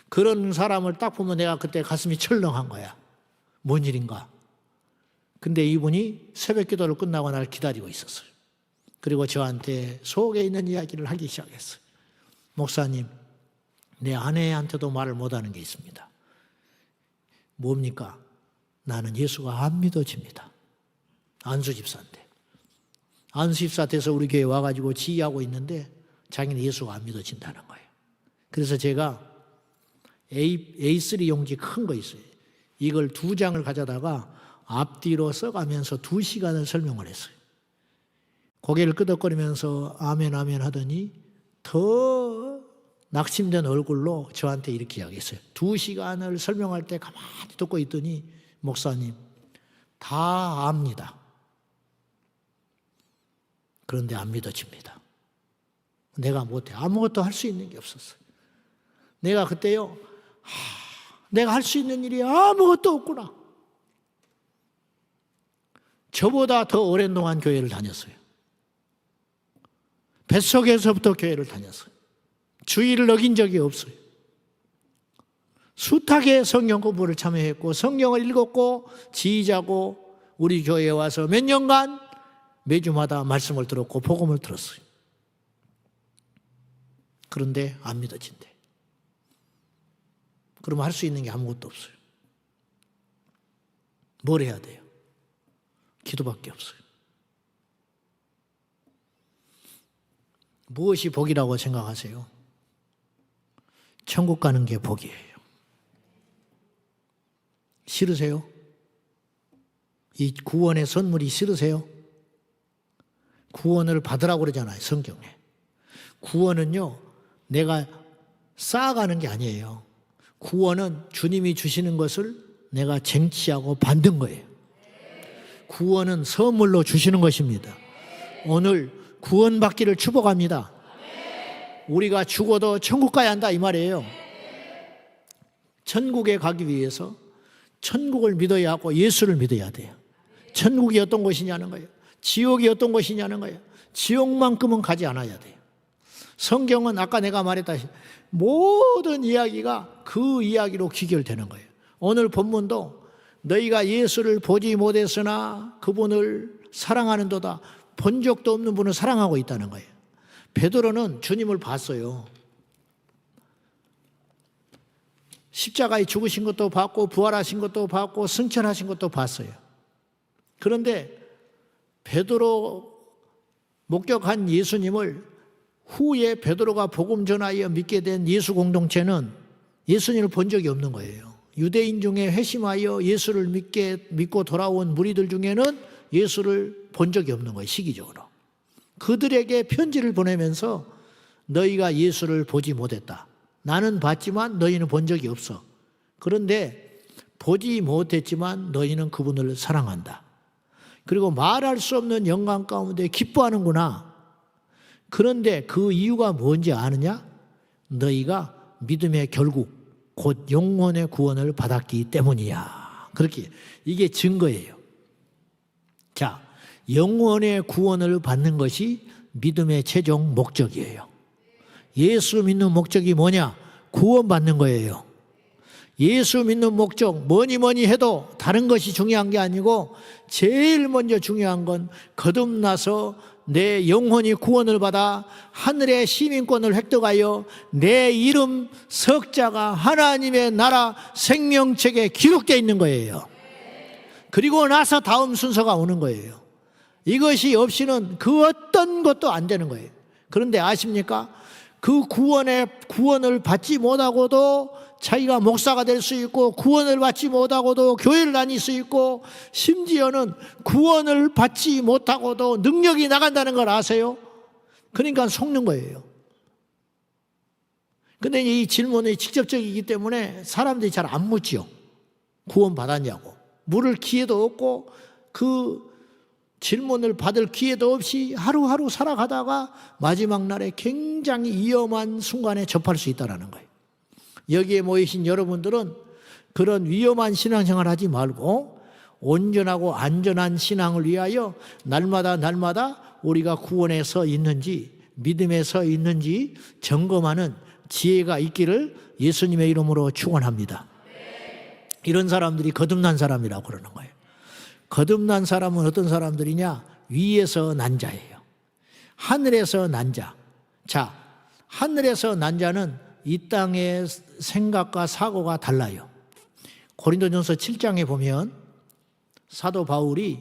그런 사람을 딱 보면 내가 그때 가슴이 철렁한 거야. 뭔 일인가? 근데 이분이 새벽기도를 끝나고 날 기다리고 있었어요. 그리고 저한테 속에 있는 이야기를 하기 시작했어요. 목사님, 내 아내한테도 말을 못하는 게 있습니다. 뭡니까? 나는 예수가 안 믿어집니다. 안수 집사인데. 안수 집사 돼서 우리 교회에 와가지고 지휘하고 있는데 자기는 예수가 안 믿어진다는 거예요. 그래서 제가 A3 용지 큰 거 있어요. 이걸 2장을 가져다가 앞뒤로 써가면서 2시간을 설명을 했어요. 고개를 끄덕거리면서 아멘 아멘 하더니 더 낙심된 얼굴로 저한테 이렇게 이야기했어요. 2시간을 설명할 때 가만히 듣고 있더니 목사님, 다 압니다. 그런데 안 믿어집니다. 내가 못해. 아무것도 할 수 있는 게 없었어요. 내가 그때요, 내가 할 수 있는 일이 아무것도 없구나. 저보다 더 오랜 동안 교회를 다녔어요. 뱃속에서부터 교회를 다녔어요. 주의를 어긴 적이 없어요. 숱하게 성경 공부를 참여했고 성경을 읽었고 지휘자고 우리 교회에 와서 몇 년간 매주마다 말씀을 들었고 복음을 들었어요. 그런데 안 믿어진대. 그러면 할 수 있는 게 아무것도 없어요. 뭘 해야 돼요? 기도밖에 없어요. 무엇이 복이라고 생각하세요? 천국 가는 게 복이에요. 싫으세요? 이 구원의 선물이 싫으세요? 구원을 받으라고 그러잖아요, 성경에. 구원은요, 내가 쌓아가는 게 아니에요. 구원은 주님이 주시는 것을 내가 쟁취하고 받는 거예요. 구원은 선물로 주시는 것입니다. 오늘 구원받기를 축복합니다. 우리가 죽어도 천국 가야 한다 이 말이에요. 천국에 가기 위해서 천국을 믿어야 하고 예수를 믿어야 돼요. 천국이 어떤 곳이냐는 거예요. 지옥이 어떤 곳이냐는 거예요. 지옥만큼은 가지 않아야 돼요. 성경은 아까 내가 말했다시피 모든 이야기가 그 이야기로 귀결되는 거예요. 오늘 본문도 너희가 예수를 보지 못했으나 그분을 사랑하는도다. 본 적도 없는 분을 사랑하고 있다는 거예요. 베드로는 주님을 봤어요. 십자가에 죽으신 것도 봤고 부활하신 것도 봤고 승천하신 것도 봤어요. 그런데 베드로 목격한 예수님을 후에 베드로가 복음 전하여 믿게 된 예수 공동체는 예수님을 본 적이 없는 거예요. 유대인 중에 회심하여 예수를 믿고 돌아온 무리들 중에는 예수를 본 적이 없는 거예요. 시기적으로. 그들에게 편지를 보내면서 너희가 예수를 보지 못했다. 나는 봤지만 너희는 본 적이 없어. 그런데 보지 못했지만 너희는 그분을 사랑한다. 그리고 말할 수 없는 영광 가운데 기뻐하는구나. 그런데 그 이유가 뭔지 아느냐? 너희가 믿음의 결국 곧 영혼의 구원을 받았기 때문이야. 그렇게 이게 증거예요. 자, 영혼의 구원을 받는 것이 믿음의 최종 목적이에요. 예수 믿는 목적이 뭐냐? 구원받는 거예요. 예수 믿는 목적 뭐니 해도 다른 것이 중요한 게 아니고 제일 먼저 중요한 건 거듭나서 내 영혼이 구원을 받아 하늘의 시민권을 획득하여 내 이름 석자가 하나님의 나라 생명책에 기록되어 있는 거예요. 그리고 나서 다음 순서가 오는 거예요. 이것이 없이는 그 어떤 것도 안 되는 거예요. 그런데 아십니까? 그 구원을 받지 못하고도 자기가 목사가 될 수 있고, 구원을 받지 못하고도 교회를 다닐 수 있고, 심지어는 구원을 받지 못하고도 능력이 나간다는 걸 아세요? 그러니까 속는 거예요. 근데 이 질문이 직접적이기 때문에 사람들이 잘 안 묻죠. 구원 받았냐고. 물을 기회도 없고 그 질문을 받을 기회도 없이 하루하루 살아가다가 마지막 날에 굉장히 위험한 순간에 접할 수 있다는 거예요. 여기에 모이신 여러분들은 그런 위험한 신앙생활 하지 말고 온전하고 안전한 신앙을 위하여 날마다 우리가 구원에 서 있는지 믿음에 서 있는지 점검하는 지혜가 있기를 예수님의 이름으로 축원합니다. 이런 사람들이 거듭난 사람이라고 그러는 거예요. 거듭난 사람은 어떤 사람들이냐? 위에서 난 자예요. 하늘에서 난 자. 자, 하늘에서 난 자는 이 땅의 생각과 사고가 달라요. 고린도전서 7장에 보면 사도 바울이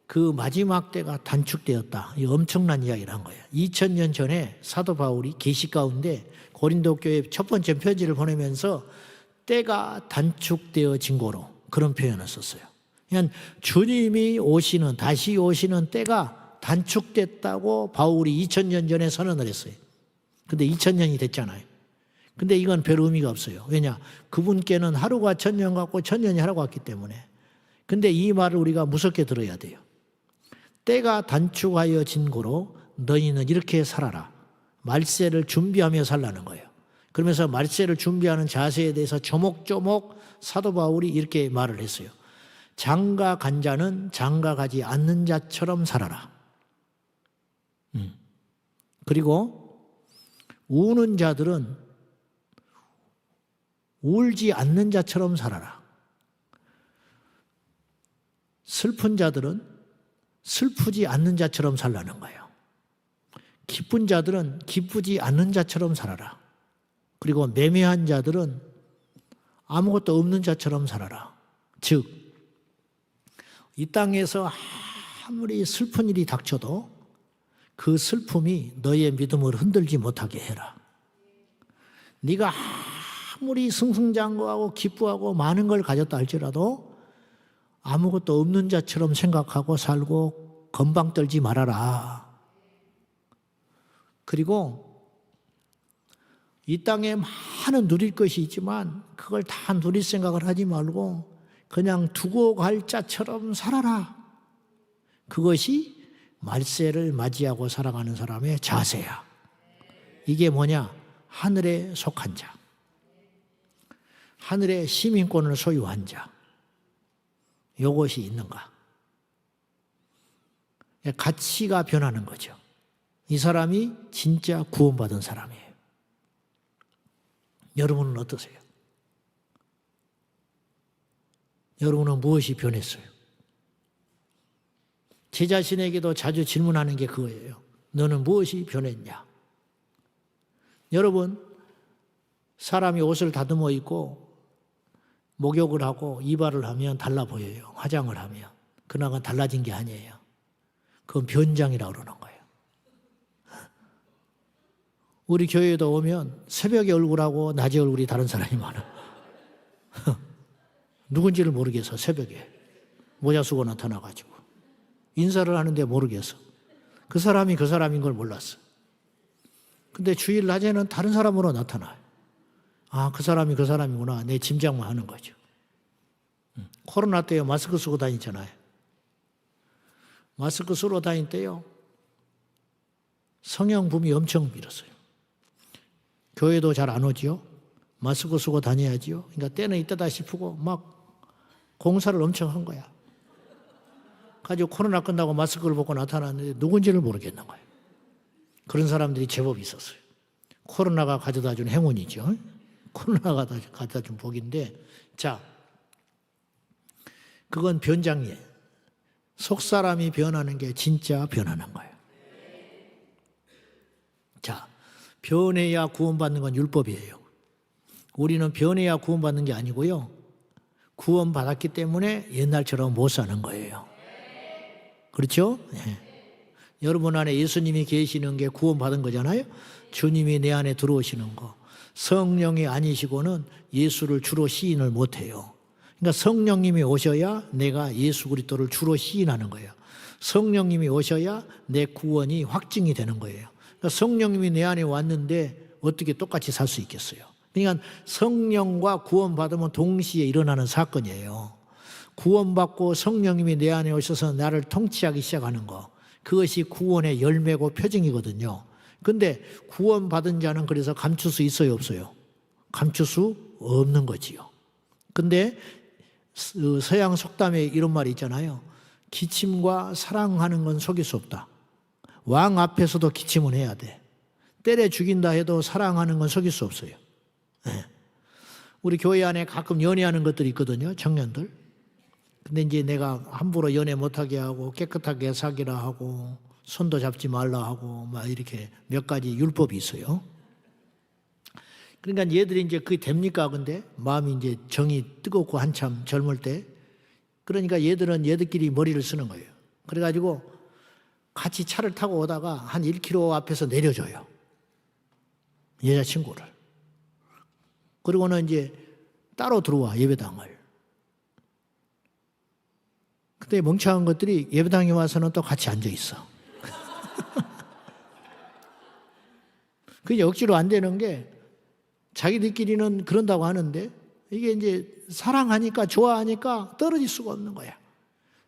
그 마지막 때가 단축되었다. 이 엄청난 이야기를 한 거예요. 2000년 전에 사도 바울이 계시 가운데 고린도 교회 첫 번째 편지를 보내면서 때가 단축되어진 거로 그런 표현을 썼어요. 그냥 주님이 다시 오시는 때가 단축됐다고 바울이 2000년 전에 선언을 했어요. 근데 2000년이 됐잖아요. 근데 이건 별 의미가 없어요. 왜냐? 그분께는 하루가 1000년 같고 1000년이 하루 같기 때문에. 근데 이 말을 우리가 무섭게 들어야 돼요. 때가 단축하여진 고로 너희는 이렇게 살아라. 말세를 준비하며 살라는 거예요. 그러면서 말세를 준비하는 자세에 대해서 조목조목 사도 바울이 이렇게 말을 했어요. 장가 간 자는 장가 가지 않는 자처럼 살아라. 그리고 우는 자들은 울지 않는 자처럼 살아라. 슬픈 자들은 슬프지 않는 자처럼 살라는 거예요. 기쁜 자들은 기쁘지 않는 자처럼 살아라. 그리고 매매한 자들은 아무것도 없는 자처럼 살아라. 즉, 이 땅에서 아무리 슬픈 일이 닥쳐도 그 슬픔이 너의 믿음을 흔들지 못하게 해라. 네가 아무리 승승장구하고 기뻐하고 많은 걸 가졌다 할지라도 아무것도 없는 자처럼 생각하고 살고 건방 떨지 말아라. 그리고 이 땅에 많은 누릴 것이 있지만 그걸 다 누릴 생각을 하지 말고 그냥 두고 갈 자처럼 살아라. 그것이 말세를 맞이하고 살아가는 사람의 자세야. 이게 뭐냐? 하늘에 속한 자. 하늘의 시민권을 소유한 자. 이것이 있는가? 가치가 변하는 거죠. 이 사람이 진짜 구원받은 사람이에요. 여러분은 어떠세요? 여러분은 무엇이 변했어요? 제 자신에게도 자주 질문하는 게 그거예요. 너는 무엇이 변했냐? 여러분, 사람이 옷을 다듬어 입고 목욕을 하고 이발을 하면 달라 보여요. 화장을 하면. 그러나 달라진 게 아니에요. 그건 변장이라고 그러는 거예요. 우리 교회에도 오면 새벽에 얼굴하고 낮에 얼굴이 다른 사람이 많아. 누군지를 모르겠어. 새벽에 모자 쓰고 나타나가지고 인사를 하는데 모르겠어. 그 사람이 그 사람인 걸 몰랐어. 근데 주일 낮에는 다른 사람으로 나타나요. 아, 그 사람이 그 사람이구나. 내 짐작만 하는 거죠. 코로나 때에 마스크 쓰고 다니잖아요. 마스크 쓰고 다닐 때요, 성형붐이 엄청 밀었어요. 교회도 잘 안 오지요. 마스크 쓰고 다녀야지요. 그러니까 때는 이때다 싶고 막 공사를 엄청 한 거야. 가지고 코로나 끝나고 마스크를 벗고 나타났는데 누군지를 모르겠는 거예요. 그런 사람들이 제법 있었어요. 코로나가 가져다 준 행운이죠. 코로나가 가져다 준 복인데, 자, 그건 변장이에요. 속 사람이 변하는 게 진짜 변하는 거예요. 자, 변해야 구원받는 건 율법이에요. 우리는 변해야 구원받는 게 아니고요. 구원받았기 때문에 옛날처럼 못 사는 거예요. 그렇죠? 네. 여러분 안에 예수님이 계시는 게 구원받은 거잖아요. 주님이 내 안에 들어오시는 거. 성령이 아니시고는 예수를 주로 시인을 못해요. 그러니까 성령님이 오셔야 내가 예수 그리스도를 주로 시인하는 거예요. 성령님이 오셔야 내 구원이 확증이 되는 거예요. 그러니까 성령님이 내 안에 왔는데 어떻게 똑같이 살 수 있겠어요? 그러니까 성령과 구원받으면 동시에 일어나는 사건이에요. 구원받고 성령님이 내 안에 오셔서 나를 통치하기 시작하는 거, 그것이 구원의 열매고 표징이거든요. 근데 구원받은 자는 그래서 감출 수 있어요, 없어요? 감출 수 없는 거지요. 근데 서양 속담에 이런 말이 있잖아요. 기침과 사랑하는 건 속일 수 없다. 왕 앞에서도 기침은 해야 돼. 때려 죽인다 해도 사랑하는 건 속일 수 없어요. 네. 우리 교회 안에 가끔 연애하는 것들이 있거든요, 청년들. 근데 이제 내가 함부로 연애 못하게 하고 깨끗하게 사귀라 하고 손도 잡지 말라 하고 막 이렇게 몇 가지 율법이 있어요. 그러니까 얘들이 이제 그게 됩니까? 근데 마음이 이제 정이 뜨겁고 한참 젊을 때, 그러니까 얘들은 얘들끼리 머리를 쓰는 거예요. 그래가지고 같이 차를 타고 오다가 한 1km 앞에서 내려줘요, 여자친구를. 그리고는 이제 따로 들어와, 예배당을. 그때 멍청한 것들이 예배당에 와서는 또 같이 앉아 있어. 그게 억지로 안 되는 게, 자기들끼리는 그런다고 하는데 이게 이제 사랑하니까 좋아하니까 떨어질 수가 없는 거야.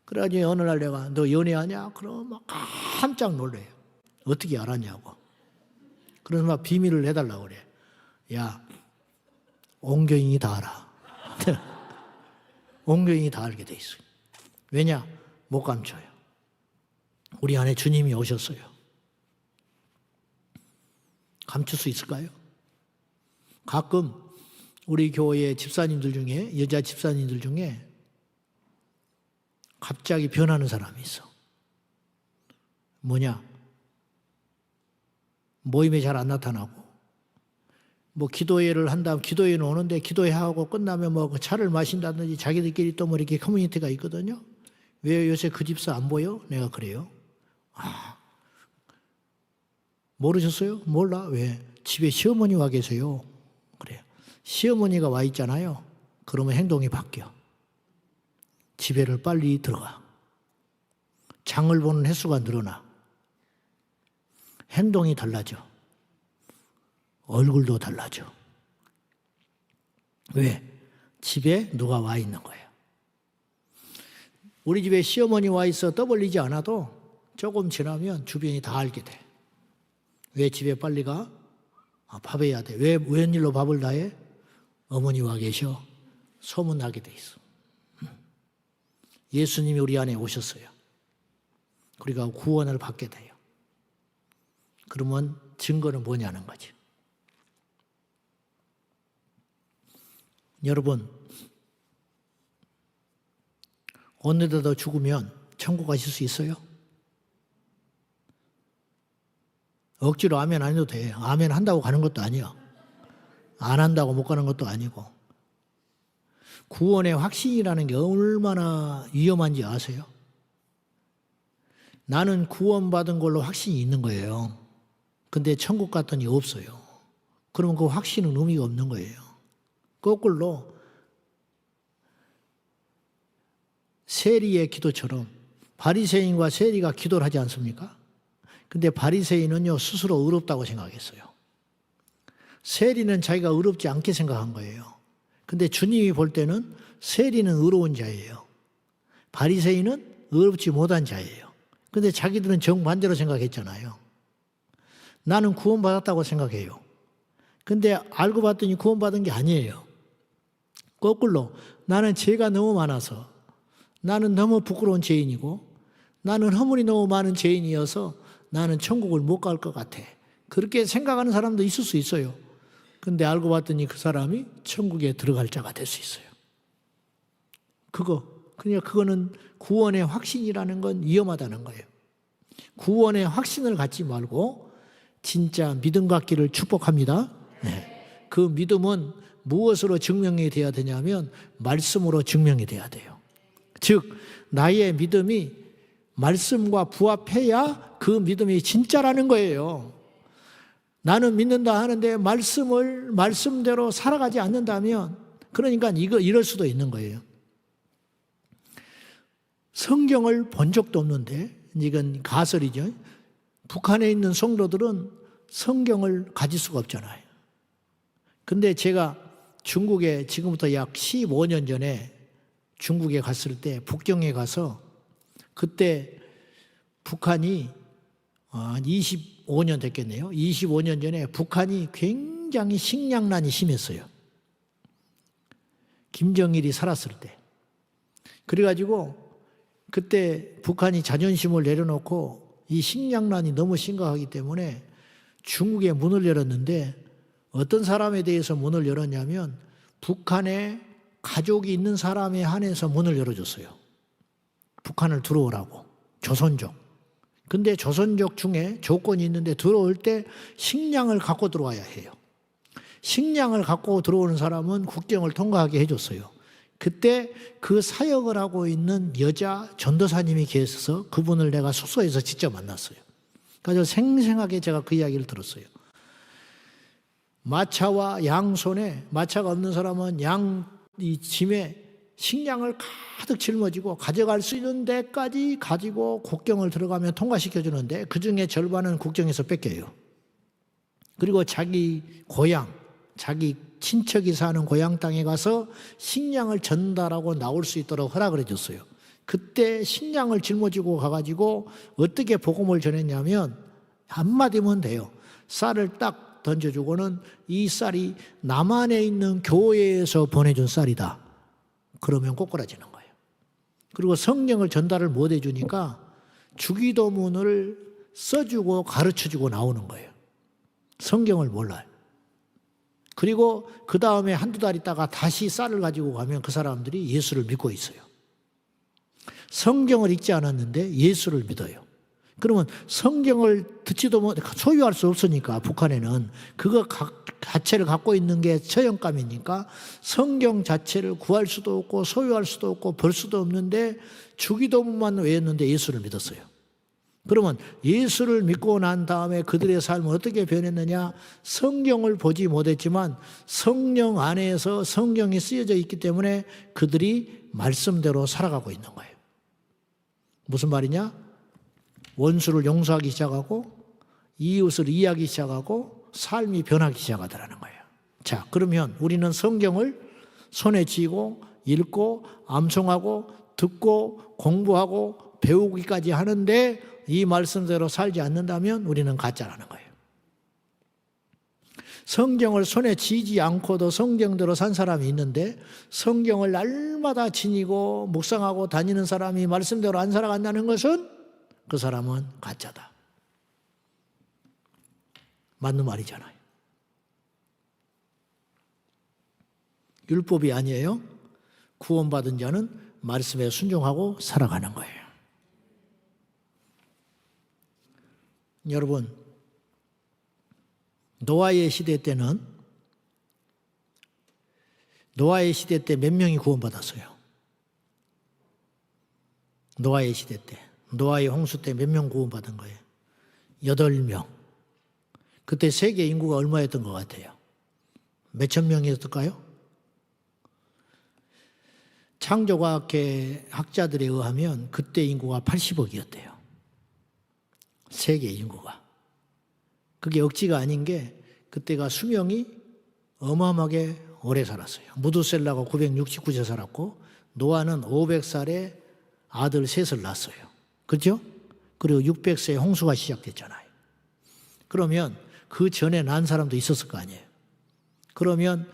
그래가지고 어느 날 내가 너 연애하냐? 그러면 막 깜짝 놀래요. 어떻게 알았냐고. 그래서 막 비밀을 해달라고 그래. 야, 옹교인이 다 알아. 옹교인이 다 알게 돼 있어요. 왜냐? 못 감춰요. 우리 안에 주님이 오셨어요. 감출 수 있을까요? 가끔 우리 교회 집사님들 중에, 여자 집사님들 중에 갑자기 변하는 사람이 있어. 뭐냐? 모임에 잘 안 나타나고, 뭐 기도회를 한다면 기도회는 오는데 기도회하고 끝나면 뭐 차를 마신다든지 자기들끼리 또 뭐 이렇게 커뮤니티가 있거든요. 왜 요새 그 집사 안 보여? 내가 그래요. 아, 모르셨어요? 몰라. 왜? 집에 시어머니 와 계세요. 그래요. 시어머니가 와 있잖아요. 그러면 행동이 바뀌어. 집에를 빨리 들어가. 장을 보는 횟수가 늘어나. 행동이 달라져. 얼굴도 달라져. 왜? 집에 누가 와 있는 거예요. 우리 집에 시어머니 와 있어 떠벌리지 않아도 조금 지나면 주변이 다 알게 돼. 왜 집에 빨리 가? 밥해야 돼. 왜 웬일로 밥을 다 해? 어머니 와 계셔. 소문나게 돼 있어. 예수님이 우리 안에 오셨어요. 우리가 구원을 받게 돼요. 그러면 증거는 뭐냐는 거지. 여러분, 어느 데다 죽으면 천국 가실 수 있어요? 억지로 아멘 안 해도 돼. 아멘 한다고 가는 것도 아니야. 안 한다고 못 가는 것도 아니고. 구원의 확신이라는 게 얼마나 위험한지 아세요? 나는 구원받은 걸로 확신이 있는 거예요. 근데 천국 갔더니 없어요. 그러면 그 확신은 의미가 없는 거예요. 거꾸로 세리의 기도처럼 바리새인과 세리가 기도를 하지 않습니까? 근데 바리새인은요 스스로 의롭다고 생각했어요. 세리는 자기가 의롭지 않게 생각한 거예요. 근데 주님이 볼 때는 세리는 의로운 자예요. 바리새인은 의롭지 못한 자예요. 근데 자기들은 정반대로 생각했잖아요. 나는 구원받았다고 생각해요. 근데 알고 봤더니 구원받은 게 아니에요. 거꾸로 나는 죄가 너무 많아서, 나는 너무 부끄러운 죄인이고, 나는 허물이 너무 많은 죄인이어서 나는 천국을 못 갈 것 같아. 그렇게 생각하는 사람도 있을 수 있어요. 근데 알고 봤더니 그 사람이 천국에 들어갈 자가 될 수 있어요. 그러니까 그거는 구원의 확신이라는 건 위험하다는 거예요. 구원의 확신을 갖지 말고 진짜 믿음 갖기를 축복합니다. 네. 그 믿음은 무엇으로 증명이 돼야 되냐면 말씀으로 증명이 돼야 돼요. 즉 나의 믿음이 말씀과 부합해야 그 믿음이 진짜라는 거예요. 나는 믿는다 하는데 말씀을 말씀대로 살아가지 않는다면 그러니까 이럴 수도 있는 거예요. 성경을 본 적도 없는데 이건 가설이죠. 북한에 있는 성도들은 성경을 가질 수가 없잖아요. 근데 제가 중국에 지금부터 약 15년 전에 중국에 갔을 때 북경에 가서 그때 북한이 25년 됐겠네요. 25년 전에 북한이 굉장히 식량난이 심했어요. 김정일이 살았을 때. 그래가지고 그때 북한이 자존심을 내려놓고 이 식량난이 너무 심각하기 때문에 중국에 문을 열었는데 어떤 사람에 대해서 문을 열었냐면 북한에 가족이 있는 사람에 한해서 문을 열어줬어요. 북한을 들어오라고. 조선족. 근데 조선족 중에 조건이 있는데 들어올 때 식량을 갖고 들어와야 해요. 식량을 갖고 들어오는 사람은 국경을 통과하게 해줬어요. 그때 그 사역을 하고 있는 여자 전도사님이 계셔서 그분을 내가 숙소에서 직접 만났어요. 그래서 생생하게 제가 그 이야기를 들었어요. 마차와 양손에 마차가 없는 사람은 이 짐에 식량을 가득 짊어지고 가져갈 수 있는 데까지 가지고 국경을 들어가면 통과시켜주는데 그중에 절반은 국경에서 뺏겨요. 그리고 자기 고향, 자기 친척이 사는 고향 땅에 가서 식량을 전달하고 나올 수 있도록 허락을 해줬어요. 그때 식량을 짊어지고 가가지고 어떻게 복음을 전했냐면 한마디면 돼요. 쌀을 딱 던져주고는 이 쌀이 남한에 있는 교회에서 보내준 쌀이다. 그러면 꼬꾸라지는 거예요. 그리고 성경을 전달을 못 해주니까 주기도문을 써주고 가르쳐주고 나오는 거예요. 성경을 몰라요. 그리고 그 다음에 한두 달 있다가 다시 쌀을 가지고 가면 그 사람들이 예수를 믿고 있어요. 성경을 읽지 않았는데 예수를 믿어요. 그러면 성경을 듣지도 못, 소유할 수 없으니까 북한에는 그거 자체를 갖고 있는 게 처형감이니까 성경 자체를 구할 수도 없고 소유할 수도 없고 볼 수도 없는데 주기도문만 외웠는데 예수를 믿었어요. 그러면 예수를 믿고 난 다음에 그들의 삶은 어떻게 변했느냐? 성경을 보지 못했지만 성령 안에서 성경이 쓰여져 있기 때문에 그들이 말씀대로 살아가고 있는 거예요. 무슨 말이냐? 원수를 용서하기 시작하고 이웃을 이해하기 시작하고 삶이 변하기 시작하더라는 거예요. 자, 그러면 우리는 성경을 손에 쥐고 읽고 암송하고 듣고 공부하고 배우기까지 하는데 이 말씀대로 살지 않는다면 우리는 가짜라는 거예요. 성경을 손에 쥐지 않고도 성경대로 산 사람이 있는데 성경을 날마다 지니고 묵상하고 다니는 사람이 말씀대로 안 살아간다는 것은 그 사람은 가짜다. 맞는 말이잖아요. 율법이 아니에요. 구원받은 자는 말씀에 순종하고 살아가는 거예요. 여러분, 노아의 시대 때 몇 명이 구원받았어요? 노아의 시대 때. 노아의 홍수 때 몇 명 구원받은 거예요? 8명. 그때 세계 인구가 얼마였던 것 같아요? 몇천 명이었을까요? 창조과학회 학자들에 의하면 그때 인구가 80억이었대요. 세계 인구가. 그게 억지가 아닌 게 그때가 수명이 어마어마하게 오래 살았어요. 무두셀라가 969세 살았고 노아는 500살에 아들 셋을 낳았어요. 그렇죠? 그리고 600세에 홍수가 시작됐잖아요. 그러면 그 전에 난 사람도 있었을 거 아니에요. 그러면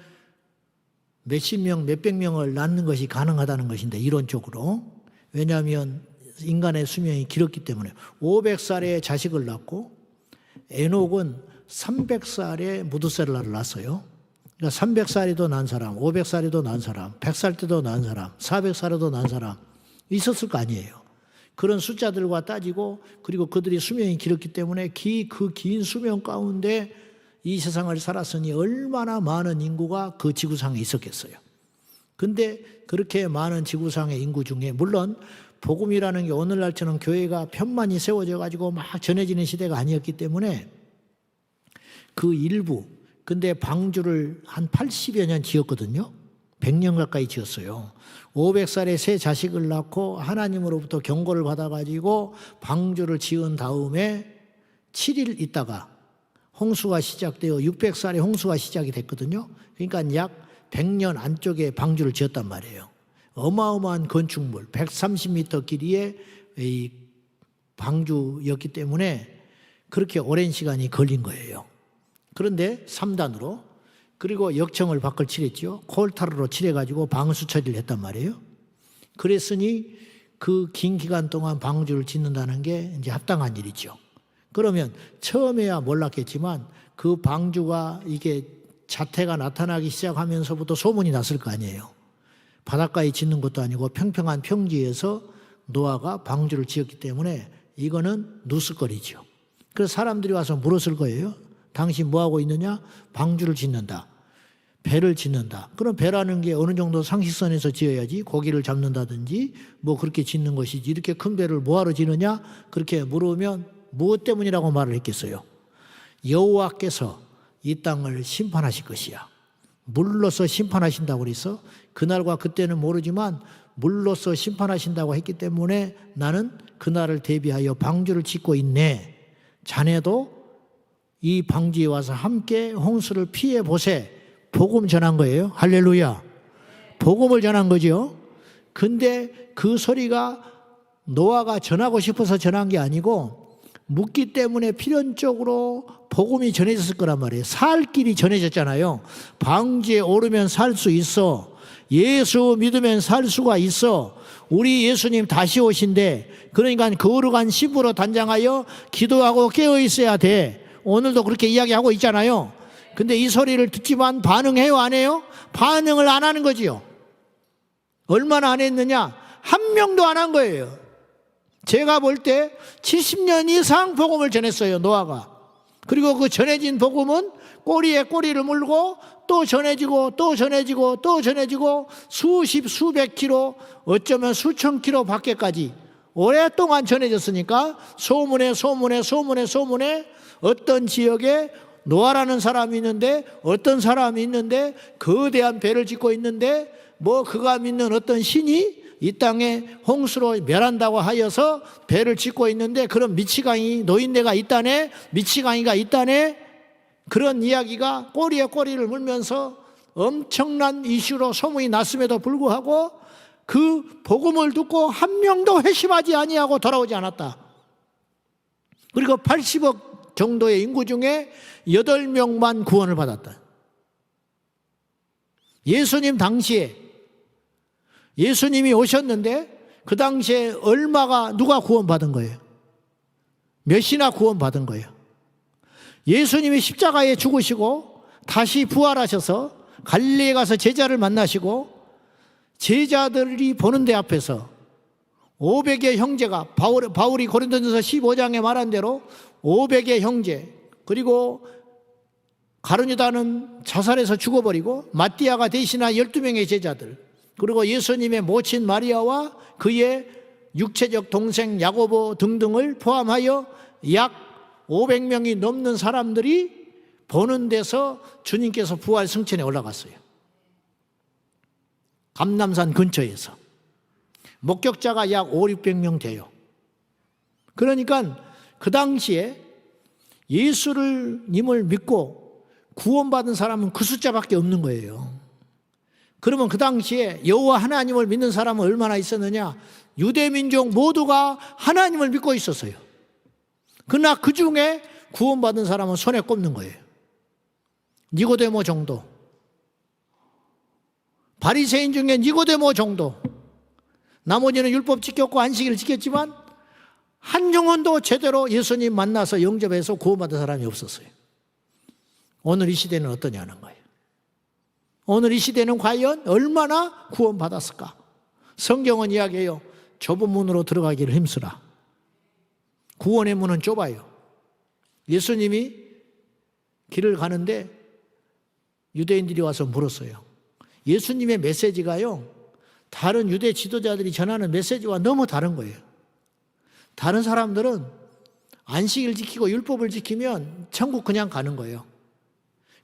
몇십 명, 몇백 명을 낳는 것이 가능하다는 것인데 이론적으로. 왜냐하면 인간의 수명이 길었기 때문에 500살에 자식을 낳고 에녹은 300살에 무두셀라를 낳았어요. 그러니까 300살에도 난 사람, 500살에도 난 사람, 100살 때도 난 사람, 400살에도 난 사람 있었을 거 아니에요. 그런 숫자들과 따지고 그리고 그들이 수명이 길었기 때문에 그 긴 수명 가운데 이 세상을 살았으니 얼마나 많은 인구가 그 지구상에 있었겠어요. 근데 그렇게 많은 지구상의 인구 중에 물론 복음이라는 게 오늘날처럼 교회가 편만이 세워져 가지고 막 전해지는 시대가 아니었기 때문에 그 일부, 근데 방주를 한 80여 년 지었거든요. 100년 가까이 지었어요. 500살에 새 자식을 낳고 하나님으로부터 경고를 받아가지고 방주를 지은 다음에 7일 있다가 홍수가 시작되어 600살에 홍수가 시작이 됐거든요. 그러니까 약 100년 안쪽에 방주를 지었단 말이에요. 어마어마한 건축물, 130m 길이의 이 방주였기 때문에 그렇게 오랜 시간이 걸린 거예요. 그런데 3단으로 그리고 역청을 밖을 칠했죠. 콜타르로 칠해가지고 방수 처리를 했단 말이에요. 그랬으니 그 긴 기간 동안 방주를 짓는다는 게 이제 합당한 일이죠. 그러면 처음에야 몰랐겠지만 그 방주가 이게 자태가 나타나기 시작하면서부터 소문이 났을 거 아니에요. 바닷가에 짓는 것도 아니고 평평한 평지에서 노아가 방주를 지었기 때문에 이거는 누스거리죠. 그래서 사람들이 와서 물었을 거예요. 당신 뭐하고 있느냐? 방주를 짓는다. 배를 짓는다. 그럼 배라는 게 어느 정도 상식선에서 지어야지 고기를 잡는다든지 뭐 그렇게 짓는 것이지 이렇게 큰 배를 뭐하러 짓느냐? 그렇게 물으면 무엇 때문이라고 말을 했겠어요? 여호와께서 이 땅을 심판하실 것이야. 물로서 심판하신다고 그래서 그날과 그때는 모르지만 물로서 심판하신다고 했기 때문에 나는 그날을 대비하여 방주를 짓고 있네. 자네도 이 방주에 와서 함께 홍수를 피해 보세. 복음 전한 거예요. 할렐루야. 복음을 전한 거죠. 근데 그 소리가 노아가 전하고 싶어서 전한 게 아니고 묻기 때문에 필연적으로 복음이 전해졌을 거란 말이에요. 살 길이 전해졌잖아요. 방주에 오르면 살 수 있어. 예수 믿으면 살 수가 있어. 우리 예수님 다시 오신대. 그러니까 거룩한 신부로 단장하여 기도하고 깨어 있어야 돼. 오늘도 그렇게 이야기하고 있잖아요. 근데 이 소리를 듣지만 반응해요, 안 해요? 반응을 안 하는 거지요. 얼마나 안 했느냐? 한 명도 안 한 거예요. 제가 볼 때 70년 이상 복음을 전했어요, 노아가. 그리고 그 전해진 복음은 꼬리에 꼬리를 물고 또 전해지고 또 전해지고 또 전해지고 수십 수백 킬로 어쩌면 수천 킬로 밖에까지 오랫동안 전해졌으니까 소문에 어떤 지역에 노아라는 사람이 있는데 어떤 사람이 있는데 거대한 배를 짓고 있는데 뭐 그가 믿는 어떤 신이 이 땅에 홍수로 멸한다고 하여서 배를 짓고 있는데 그런 미치광이 노인네가 있다네, 미치광이가 있다네. 그런 이야기가 꼬리에 꼬리를 물면서 엄청난 이슈로 소문이 났음에도 불구하고 그 복음을 듣고 한 명도 회심하지 아니하고 돌아오지 않았다. 그리고 80억 정도의 인구 중에 8명만 구원을 받았다. 예수님 당시에 예수님이 오셨는데 그 당시에 누가 구원받은 거예요? 몇이나 구원받은 거예요? 예수님이 십자가에 죽으시고 다시 부활하셔서 갈릴리에 가서 제자를 만나시고 제자들이 보는 데 앞에서 500의 형제가 바울이 고린도전서 15장에 말한 대로 500의 형제 그리고 가룟유다는 자살해서 죽어버리고 마띠아가 대신한 12명의 제자들 그리고 예수님의 모친 마리아와 그의 육체적 동생 야고보 등등을 포함하여 약 500명이 넘는 사람들이 보는 데서 주님께서 부활 승천에 올라갔어요. 감람산 근처에서 목격자가 약 500~600명 돼요. 그러니까 그 당시에 예수님을 믿고 구원받은 사람은 그 숫자밖에 없는 거예요. 그러면 그 당시에 여호와 하나님을 믿는 사람은 얼마나 있었느냐? 유대민족 모두가 하나님을 믿고 있었어요. 그러나 그 중에 구원받은 사람은 손에 꼽는 거예요. 니고데모 정도, 바리새인 중에 니고데모 정도, 나머지는 율법 지켰고 안식일을 지켰지만 한 영혼도 제대로 예수님 만나서 영접해서 구원받은 사람이 없었어요. 오늘 이 시대는 어떠냐는 거예요. 오늘 이 시대는 과연 얼마나 구원받았을까? 성경은 이야기해요. 좁은 문으로 들어가기를 힘쓰라. 구원의 문은 좁아요. 예수님이 길을 가는데 유대인들이 와서 물었어요. 예수님의 메시지가요, 다른 유대 지도자들이 전하는 메시지와 너무 다른 거예요. 다른 사람들은 안식일 지키고 율법을 지키면 천국 그냥 가는 거예요.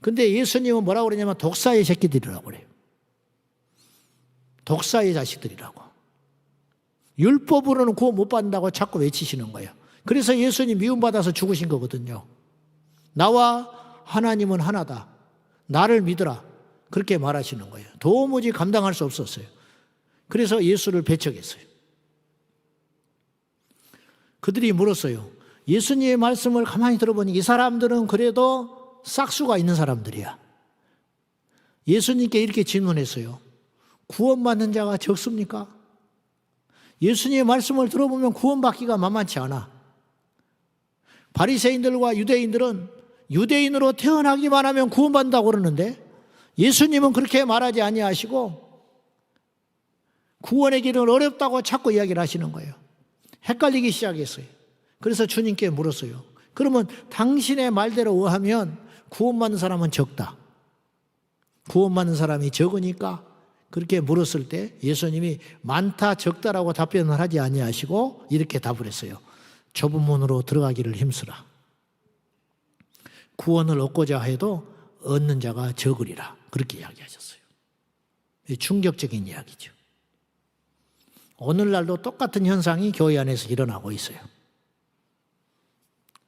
근데 예수님은 뭐라고 그러냐면 독사의 새끼들이라고 그래요. 독사의 자식들이라고. 율법으로는 구원 못 받는다고 자꾸 외치시는 거예요. 그래서 예수님 미움받아서 죽으신 거거든요. 나와 하나님은 하나다. 나를 믿으라. 그렇게 말하시는 거예요. 도무지 감당할 수 없었어요. 그래서 예수를 배척했어요. 그들이 물었어요. 예수님의 말씀을 가만히 들어보니 이 사람들은 그래도 싹수가 있는 사람들이야. 예수님께 이렇게 질문했어요. 구원받는 자가 적습니까? 예수님의 말씀을 들어보면 구원받기가 만만치 않아. 바리새인들과 유대인들은 유대인으로 태어나기만 하면 구원받는다고 그러는데 예수님은 그렇게 말하지 아니하시고 구원의 길은 어렵다고 자꾸 이야기를 하시는 거예요. 헷갈리기 시작했어요. 그래서 주님께 물었어요. 그러면 당신의 말대로 의하면 구원받는 사람은 적다. 구원받는 사람이 적으니까 그렇게 물었을 때 예수님이 많다 적다라고 답변을 하지 아니하시고 이렇게 답을 했어요. 좁은 문으로 들어가기를 힘쓰라. 구원을 얻고자 해도 얻는 자가 적으리라. 그렇게 이야기하셨어요. 충격적인 이야기죠. 오늘날도 똑같은 현상이 교회 안에서 일어나고 있어요.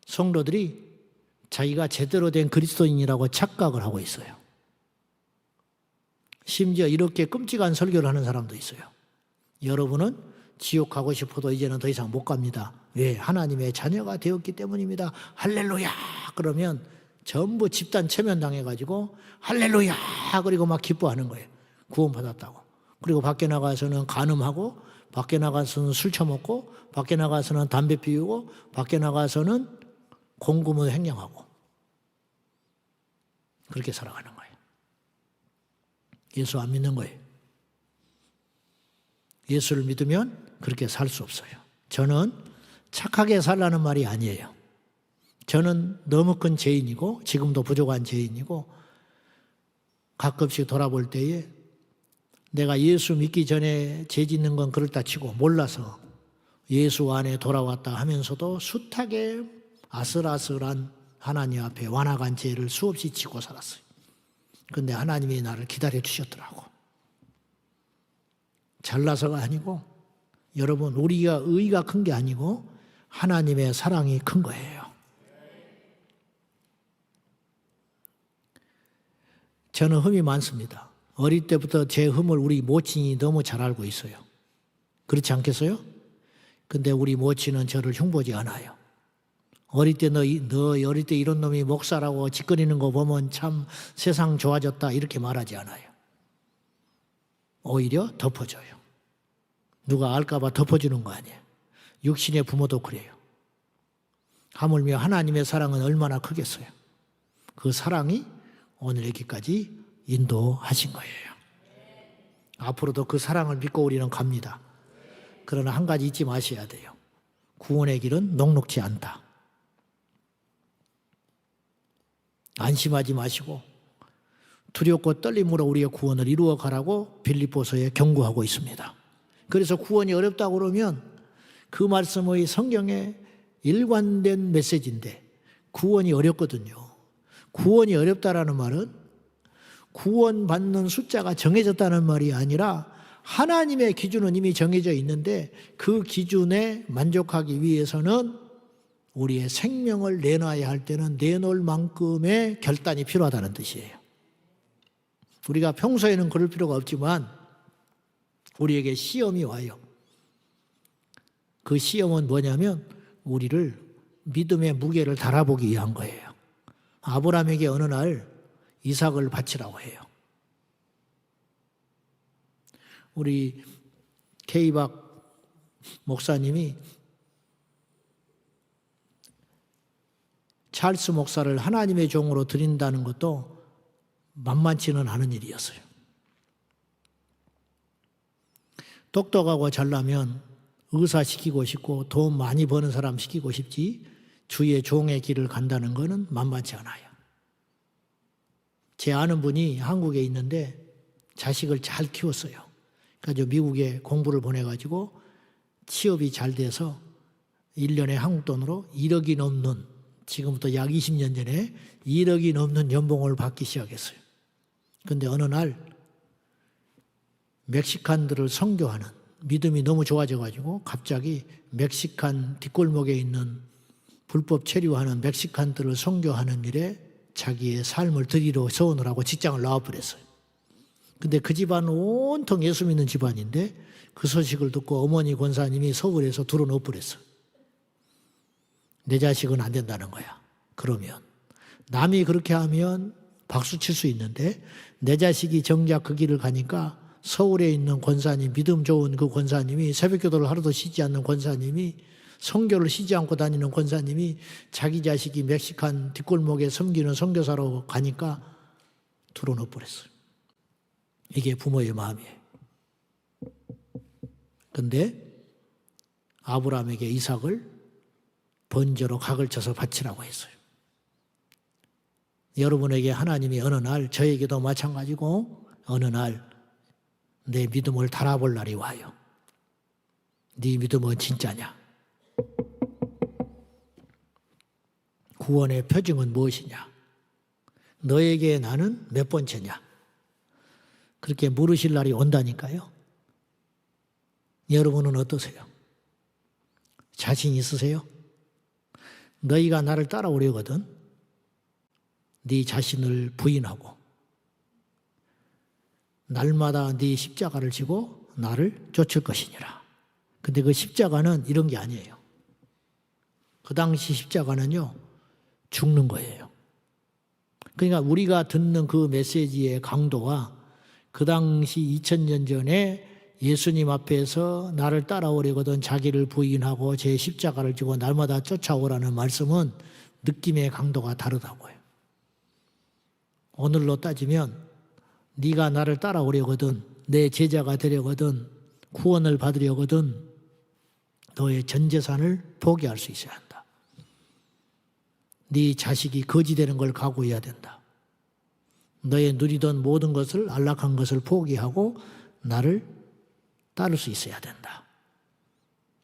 성도들이 자기가 제대로 된 그리스도인이라고 착각을 하고 있어요. 심지어 이렇게 끔찍한 설교를 하는 사람도 있어요. 여러분은 지옥 가고 싶어도 이제는 더 이상 못 갑니다. 왜? 하나님의 자녀가 되었기 때문입니다. 할렐루야! 그러면 전부 집단 체면당해가지고 할렐루야! 그리고 막 기뻐하는 거예요. 구원받았다고. 그리고 밖에 나가서는 간음하고 밖에 나가서는 술 처먹고 밖에 나가서는 담배 피우고 밖에 나가서는 공금을 횡령하고 그렇게 살아가는 거예요. 예수 안 믿는 거예요. 예수를 믿으면 그렇게 살 수 없어요. 저는 착하게 살라는 말이 아니에요. 저는 너무 큰 죄인이고 지금도 부족한 죄인이고 가끔씩 돌아볼 때에 내가 예수 믿기 전에 죄 짓는 건 그렇다 치고 몰라서 예수 안에 돌아왔다 하면서도 숱하게 아슬아슬한 하나님 앞에 완악한 죄를 수없이 지고 살았어요. 그런데 하나님이 나를 기다려 주셨더라고. 잘나서가 아니고 여러분 우리가 의의가 큰 게 아니고 하나님의 사랑이 큰 거예요. 저는 흠이 많습니다. 어릴 때부터 제 흠을 우리 모친이 너무 잘 알고 있어요. 그렇지 않겠어요? 근데 우리 모친은 저를 흉보지 않아요. 어릴 때 너 어릴 때 이런 놈이 목사라고 짓거리는 거 보면 참 세상 좋아졌다 이렇게 말하지 않아요. 오히려 덮어줘요. 누가 알까 봐 덮어주는 거 아니에요. 육신의 부모도 그래요. 하물며 하나님의 사랑은 얼마나 크겠어요. 그 사랑이 오늘 여기까지 인도하신 거예요. 앞으로도 그 사랑을 믿고 우리는 갑니다. 그러나 한 가지 잊지 마셔야 돼요. 구원의 길은 녹록지 않다. 안심하지 마시고 두렵고 떨림으로 우리의 구원을 이루어 가라고 빌립보서에 경고하고 있습니다. 그래서 구원이 어렵다고 그러면 그 말씀의 성경에 일관된 메시지인데 구원이 어렵거든요. 구원이 어렵다라는 말은 구원받는 숫자가 정해졌다는 말이 아니라 하나님의 기준은 이미 정해져 있는데 그 기준에 만족하기 위해서는 우리의 생명을 내놔야 할 때는 내놓을 만큼의 결단이 필요하다는 뜻이에요. 우리가 평소에는 그럴 필요가 없지만 우리에게 시험이 와요. 그 시험은 뭐냐면 우리를 믿음의 무게를 달아보기 위한 거예요. 아브라함에게 어느 날 이삭을 바치라고 해요. 우리 K박 목사님이 찰스 목사를 하나님의 종으로 드린다는 것도 만만치는 않은 일이었어요. 똑똑하고 잘나면 의사 시키고 싶고 돈 많이 버는 사람 시키고 싶지 주의 종의 길을 간다는 것은 만만치 않아요. 제 아는 분이 한국에 있는데 자식을 잘 키웠어요. 그래서 미국에 공부를 보내가지고 취업이 잘 돼서 1년에 한국 돈으로 1억이 넘는, 지금부터 약 20년 전에 1억이 넘는 연봉을 받기 시작했어요. 그런데 어느 날 멕시칸들을 선교하는, 믿음이 너무 좋아져가지고 갑자기 멕시칸 뒷골목에 있는 불법 체류하는 멕시칸들을 선교하는 일에 자기의 삶을 드리러 서원을 하고 직장을 나와버렸어요. 근데 그 집안 온통 예수 믿는 집안인데 그 소식을 듣고 어머니 권사님이 서울에서 들어놓버렸어요. 내 자식은 안 된다는 거야. 그러면 남이 그렇게 하면 박수 칠 수 있는데 내 자식이 정작 그 길을 가니까 서울에 있는 권사님, 믿음 좋은 그 권사님이, 새벽기도를 하루도 쉬지 않는 권사님이, 선교를 쉬지 않고 다니는 권사님이 자기 자식이 멕시칸 뒷골목에 섬기는 선교사로 가니까 들어놓버렸어요. 이게 부모의 마음이에요. 근데 아브라함에게 이삭을 번제로 각을 쳐서 바치라고 했어요. 여러분에게 하나님이 어느 날, 저에게도 마찬가지고 어느 날 내 믿음을 달아볼 날이 와요. 네 믿음은 진짜냐? 구원의 표징은 무엇이냐? 너에게 나는 몇 번째냐? 그렇게 물으실 날이 온다니까요. 여러분은 어떠세요? 자신 있으세요? 너희가 나를 따라오려거든 네 자신을 부인하고 날마다 네 십자가를 지고 나를 쫓을 것이니라. 근데 그 십자가는 이런 게 아니에요. 그 당시 십자가는요, 죽는 거예요. 그러니까 우리가 듣는 그 메시지의 강도가 그 당시 2000년 전에 예수님 앞에서 나를 따라오려거든 자기를 부인하고 제 십자가를 지고 날마다 쫓아오라는 말씀은 느낌의 강도가 다르다고요. 오늘로 따지면 네가 나를 따라오려거든, 내 제자가 되려거든, 구원을 받으려거든 너의 전 재산을 포기할 수 있어야 한다. 네 자식이 거지 되는 걸 각오해야 된다. 너의 누리던 모든 것을, 안락한 것을 포기하고 나를 따를 수 있어야 된다.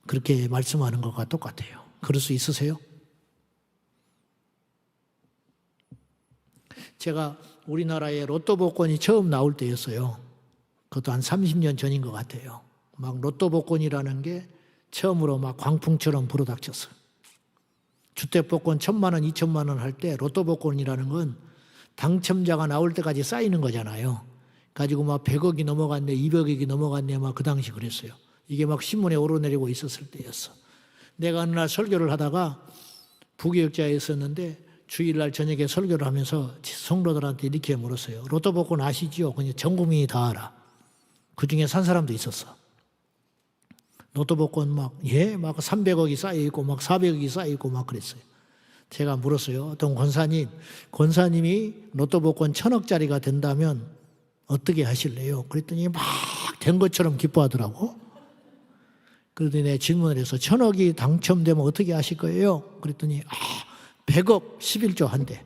그렇게 말씀하는 것과 똑같아요. 그럴 수 있으세요? 제가 우리나라에 로또 복권이 처음 나올 때였어요. 그것도 한 30년 전인 것 같아요. 막 로또 복권이라는 게 처음으로 막 광풍처럼 불어닥쳤어요. 주택복권 1,000만 원, 2,000만 원 할 때 로또 복권이라는 건 당첨자가 나올 때까지 쌓이는 거잖아요. 가지고 막 100억이 넘어갔네, 200억이 넘어갔네, 막 그 당시 그랬어요. 이게 막 신문에 오르내리고 있었을 때였어. 내가 어느 날 설교를 하다가 부교육자에 있었는데 주일날 저녁에 설교를 하면서 성도들한테 이렇게 물었어요. 로또 복권 아시지요? 그냥 전 국민이 다 알아. 그 중에 산 사람도 있었어. 로또 복권 막 300억이 쌓여있고 막 400억이 쌓여있고 막 그랬어요. 제가 물었어요. 어떤 권사님이 로또 복권 1,000억짜리가 된다면 어떻게 하실래요? 그랬더니 막 된 것처럼 기뻐하더라고. 그러더니 내가 질문을 해서 1,000억이 당첨되면 어떻게 하실 거예요? 그랬더니 100억 11조 한대.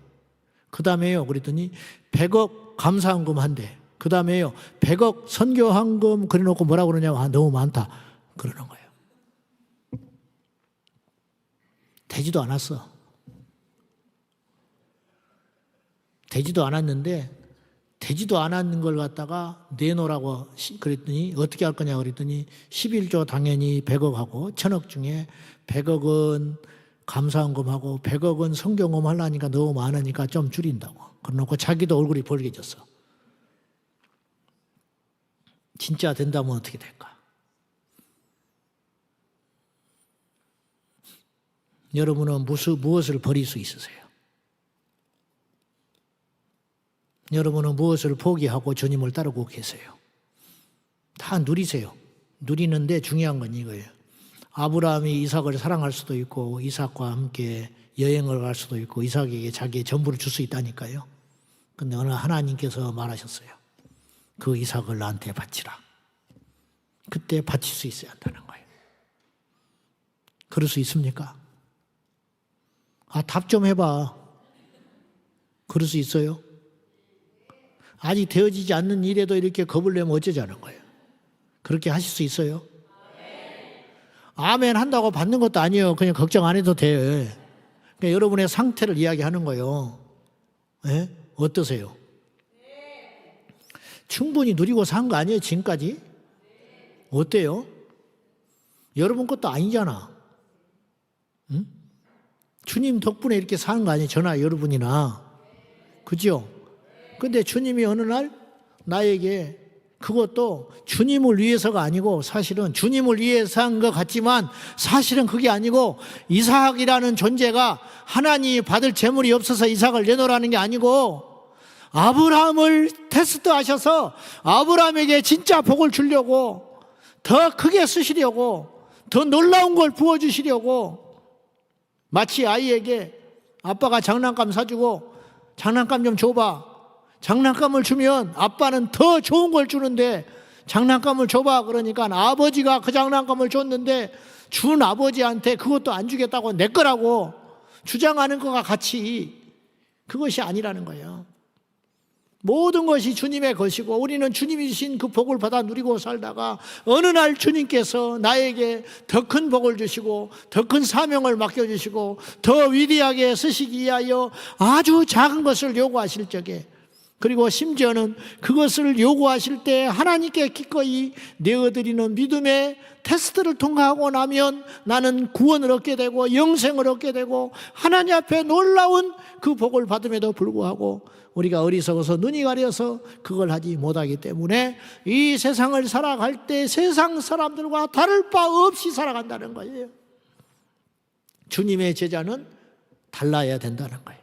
그 다음에요. 그랬더니 100억 감사헌금 한대. 그 다음에요. 100억 선교헌금 그래놓고 뭐라고 그러냐면 너무 많다. 그러는 거예요. 되지도 않았어. 되지도 않았는데 되지도 않았는 걸 갖다가 내놓으라고 그랬더니 어떻게 할 거냐 그랬더니 11조 당연히 100억하고 1,000억 중에 100억은 감사헌금하고 100억은 성경금 하려니까 너무 많으니까 좀 줄인다고. 그러놓고 자기도 얼굴이 벌개졌어. 진짜 된다면 어떻게 될까? 여러분은 무엇을 버릴 수 있으세요? 여러분은 무엇을 포기하고 주님을 따르고 계세요? 다 누리세요. 누리는데 중요한 건 이거예요. 아브라함이 이삭을 사랑할 수도 있고 이삭과 함께 여행을 갈 수도 있고 이삭에게 자기의 전부를 줄 수 있다니까요. 근데 어느 하나님께서 말하셨어요. 그 이삭을 나한테 바치라. 그때 바칠 수 있어야 한다는 거예요. 그럴 수 있습니까? 답 좀 해봐. 그럴 수 있어요? 아직 되어지지 않는 일에도 이렇게 겁을 내면 어쩌자는 거예요. 그렇게 하실 수 있어요? 아멘 한다고 받는 것도 아니에요. 그냥 걱정 안 해도 돼. 그러니까 여러분의 상태를 이야기하는 거예요. 네? 어떠세요? 충분히 누리고 산 거 아니에요, 지금까지? 어때요? 여러분 것도 아니잖아. 응? 주님 덕분에 이렇게 사는 거 아니에요, 저나 여러분이나. 그죠? 근데 주님이 어느 날 나에게 그것도 주님을 위해서가 아니고 사실은 주님을 위해서 한 것 같지만 사실은 그게 아니고 이삭이라는 존재가 하나님이 받을 재물이 없어서 이삭을 내놓으라는 게 아니고 아브라함을 테스트하셔서 아브라함에게 진짜 복을 주려고 더 크게 쓰시려고 더 놀라운 걸 부어주시려고 마치 아이에게 아빠가 장난감 사주고 장난감 좀 줘봐. 장난감을 주면 아빠는 더 좋은 걸 주는데 장난감을 줘봐 그러니까 아버지가 그 장난감을 줬는데 준 아버지한테 그것도 안 주겠다고 내 거라고 주장하는 것과 같이 그것이 아니라는 거예요. 모든 것이 주님의 것이고 우리는 주님이 주신 그 복을 받아 누리고 살다가 어느 날 주님께서 나에게 더 큰 복을 주시고 더 큰 사명을 맡겨주시고 더 위대하게 쓰시기 위하여 아주 작은 것을 요구하실 적에 그리고 심지어는 그것을 요구하실 때 하나님께 기꺼이 내어드리는 믿음의 테스트를 통과하고 나면 나는 구원을 얻게 되고 영생을 얻게 되고 하나님 앞에 놀라운 그 복을 받음에도 불구하고 우리가 어리석어서 눈이 가려서 그걸 하지 못하기 때문에 이 세상을 살아갈 때 세상 사람들과 다를 바 없이 살아간다는 거예요. 주님의 제자는 달라야 된다는 거예요.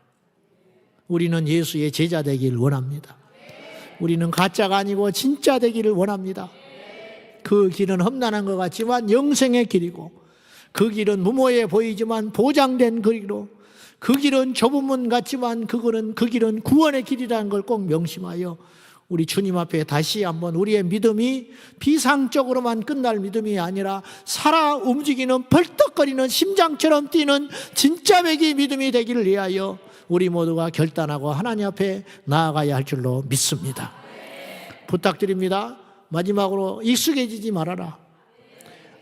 우리는 예수의 제자 되기를 원합니다. 우리는 가짜가 아니고 진짜 되기를 원합니다. 그 길은 험난한 것 같지만 영생의 길이고 그 길은 무모해 보이지만 보장된 길이로 그 길은 좁은 문 같지만 그 길은 구원의 길이라는 걸 꼭 명심하여 우리 주님 앞에 다시 한번 우리의 믿음이 비상적으로만 끝날 믿음이 아니라 살아 움직이는 벌떡거리는 심장처럼 뛰는 진짜 맥이 믿음이 되기를 위하여 우리 모두가 결단하고 하나님 앞에 나아가야 할 줄로 믿습니다. 부탁드립니다. 마지막으로 익숙해지지 말아라.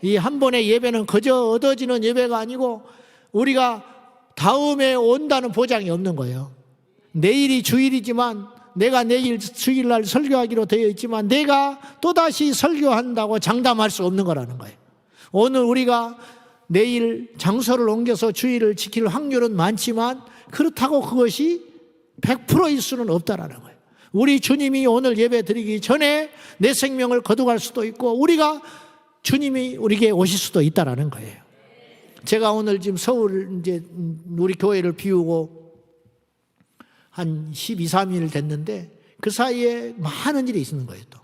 이 한 번의 예배는 그저 얻어지는 예배가 아니고 우리가 다음에 온다는 보장이 없는 거예요. 내일이 주일이지만 내가 내일 주일날 설교하기로 되어 있지만 내가 또다시 설교한다고 장담할 수 없는 거라는 거예요. 오늘 우리가 내일 장소를 옮겨서 주일을 지킬 확률은 많지만 그렇다고 그것이 100%일 수는 없다라는 거예요. 우리 주님이 오늘 예배 드리기 전에 내 생명을 거둬갈 수도 있고 우리가 주님이 우리에게 오실 수도 있다라는 거예요. 제가 오늘 지금 서울 이제 우리 교회를 비우고 한 12, 13일 됐는데 그 사이에 많은 일이 있는 거예요. 또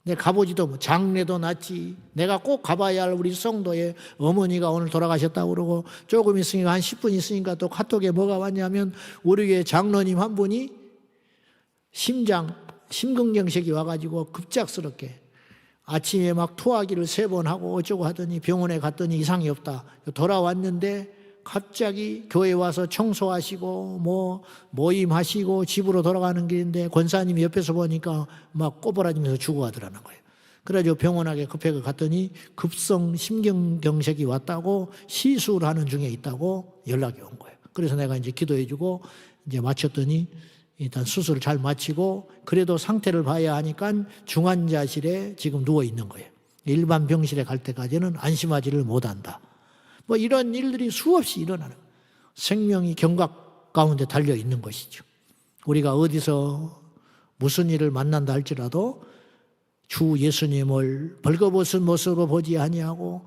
내가 가보지도 뭐 장례도 났지. 내가 꼭 가봐야 할 우리 성도의 어머니가 오늘 돌아가셨다고 그러고 조금 있으니까 한 10분 있으니까 또 카톡에 뭐가 왔냐면 우리 교회 장로님 한 분이 심근경색이 와가지고 급작스럽게 아침에 막 토하기를 3번 하고 어쩌고 하더니 병원에 갔더니 이상이 없다. 돌아왔는데 갑자기 교회 와서 청소하시고 뭐 모임하시고 집으로 돌아가는 길인데 권사님이 옆에서 보니까 막 꼬부라지면서 죽어가더라는 거예요. 그래가지고 병원하게 급하게 갔더니 급성 심근경색이 왔다고 시술하는 중에 있다고 연락이 온 거예요. 그래서 내가 이제 기도해주고 이제 마쳤더니 일단 수술을 잘 마치고 그래도 상태를 봐야 하니까 중환자실에 지금 누워 있는 거예요. 일반 병실에 갈 때까지는 안심하지를 못한다. 뭐 이런 일들이 수없이 일어나는 거예요. 생명이 경각 가운데 달려 있는 것이죠. 우리가 어디서 무슨 일을 만난다 할지라도 주 예수님을 벌거벗은 모습으로 보지 아니하고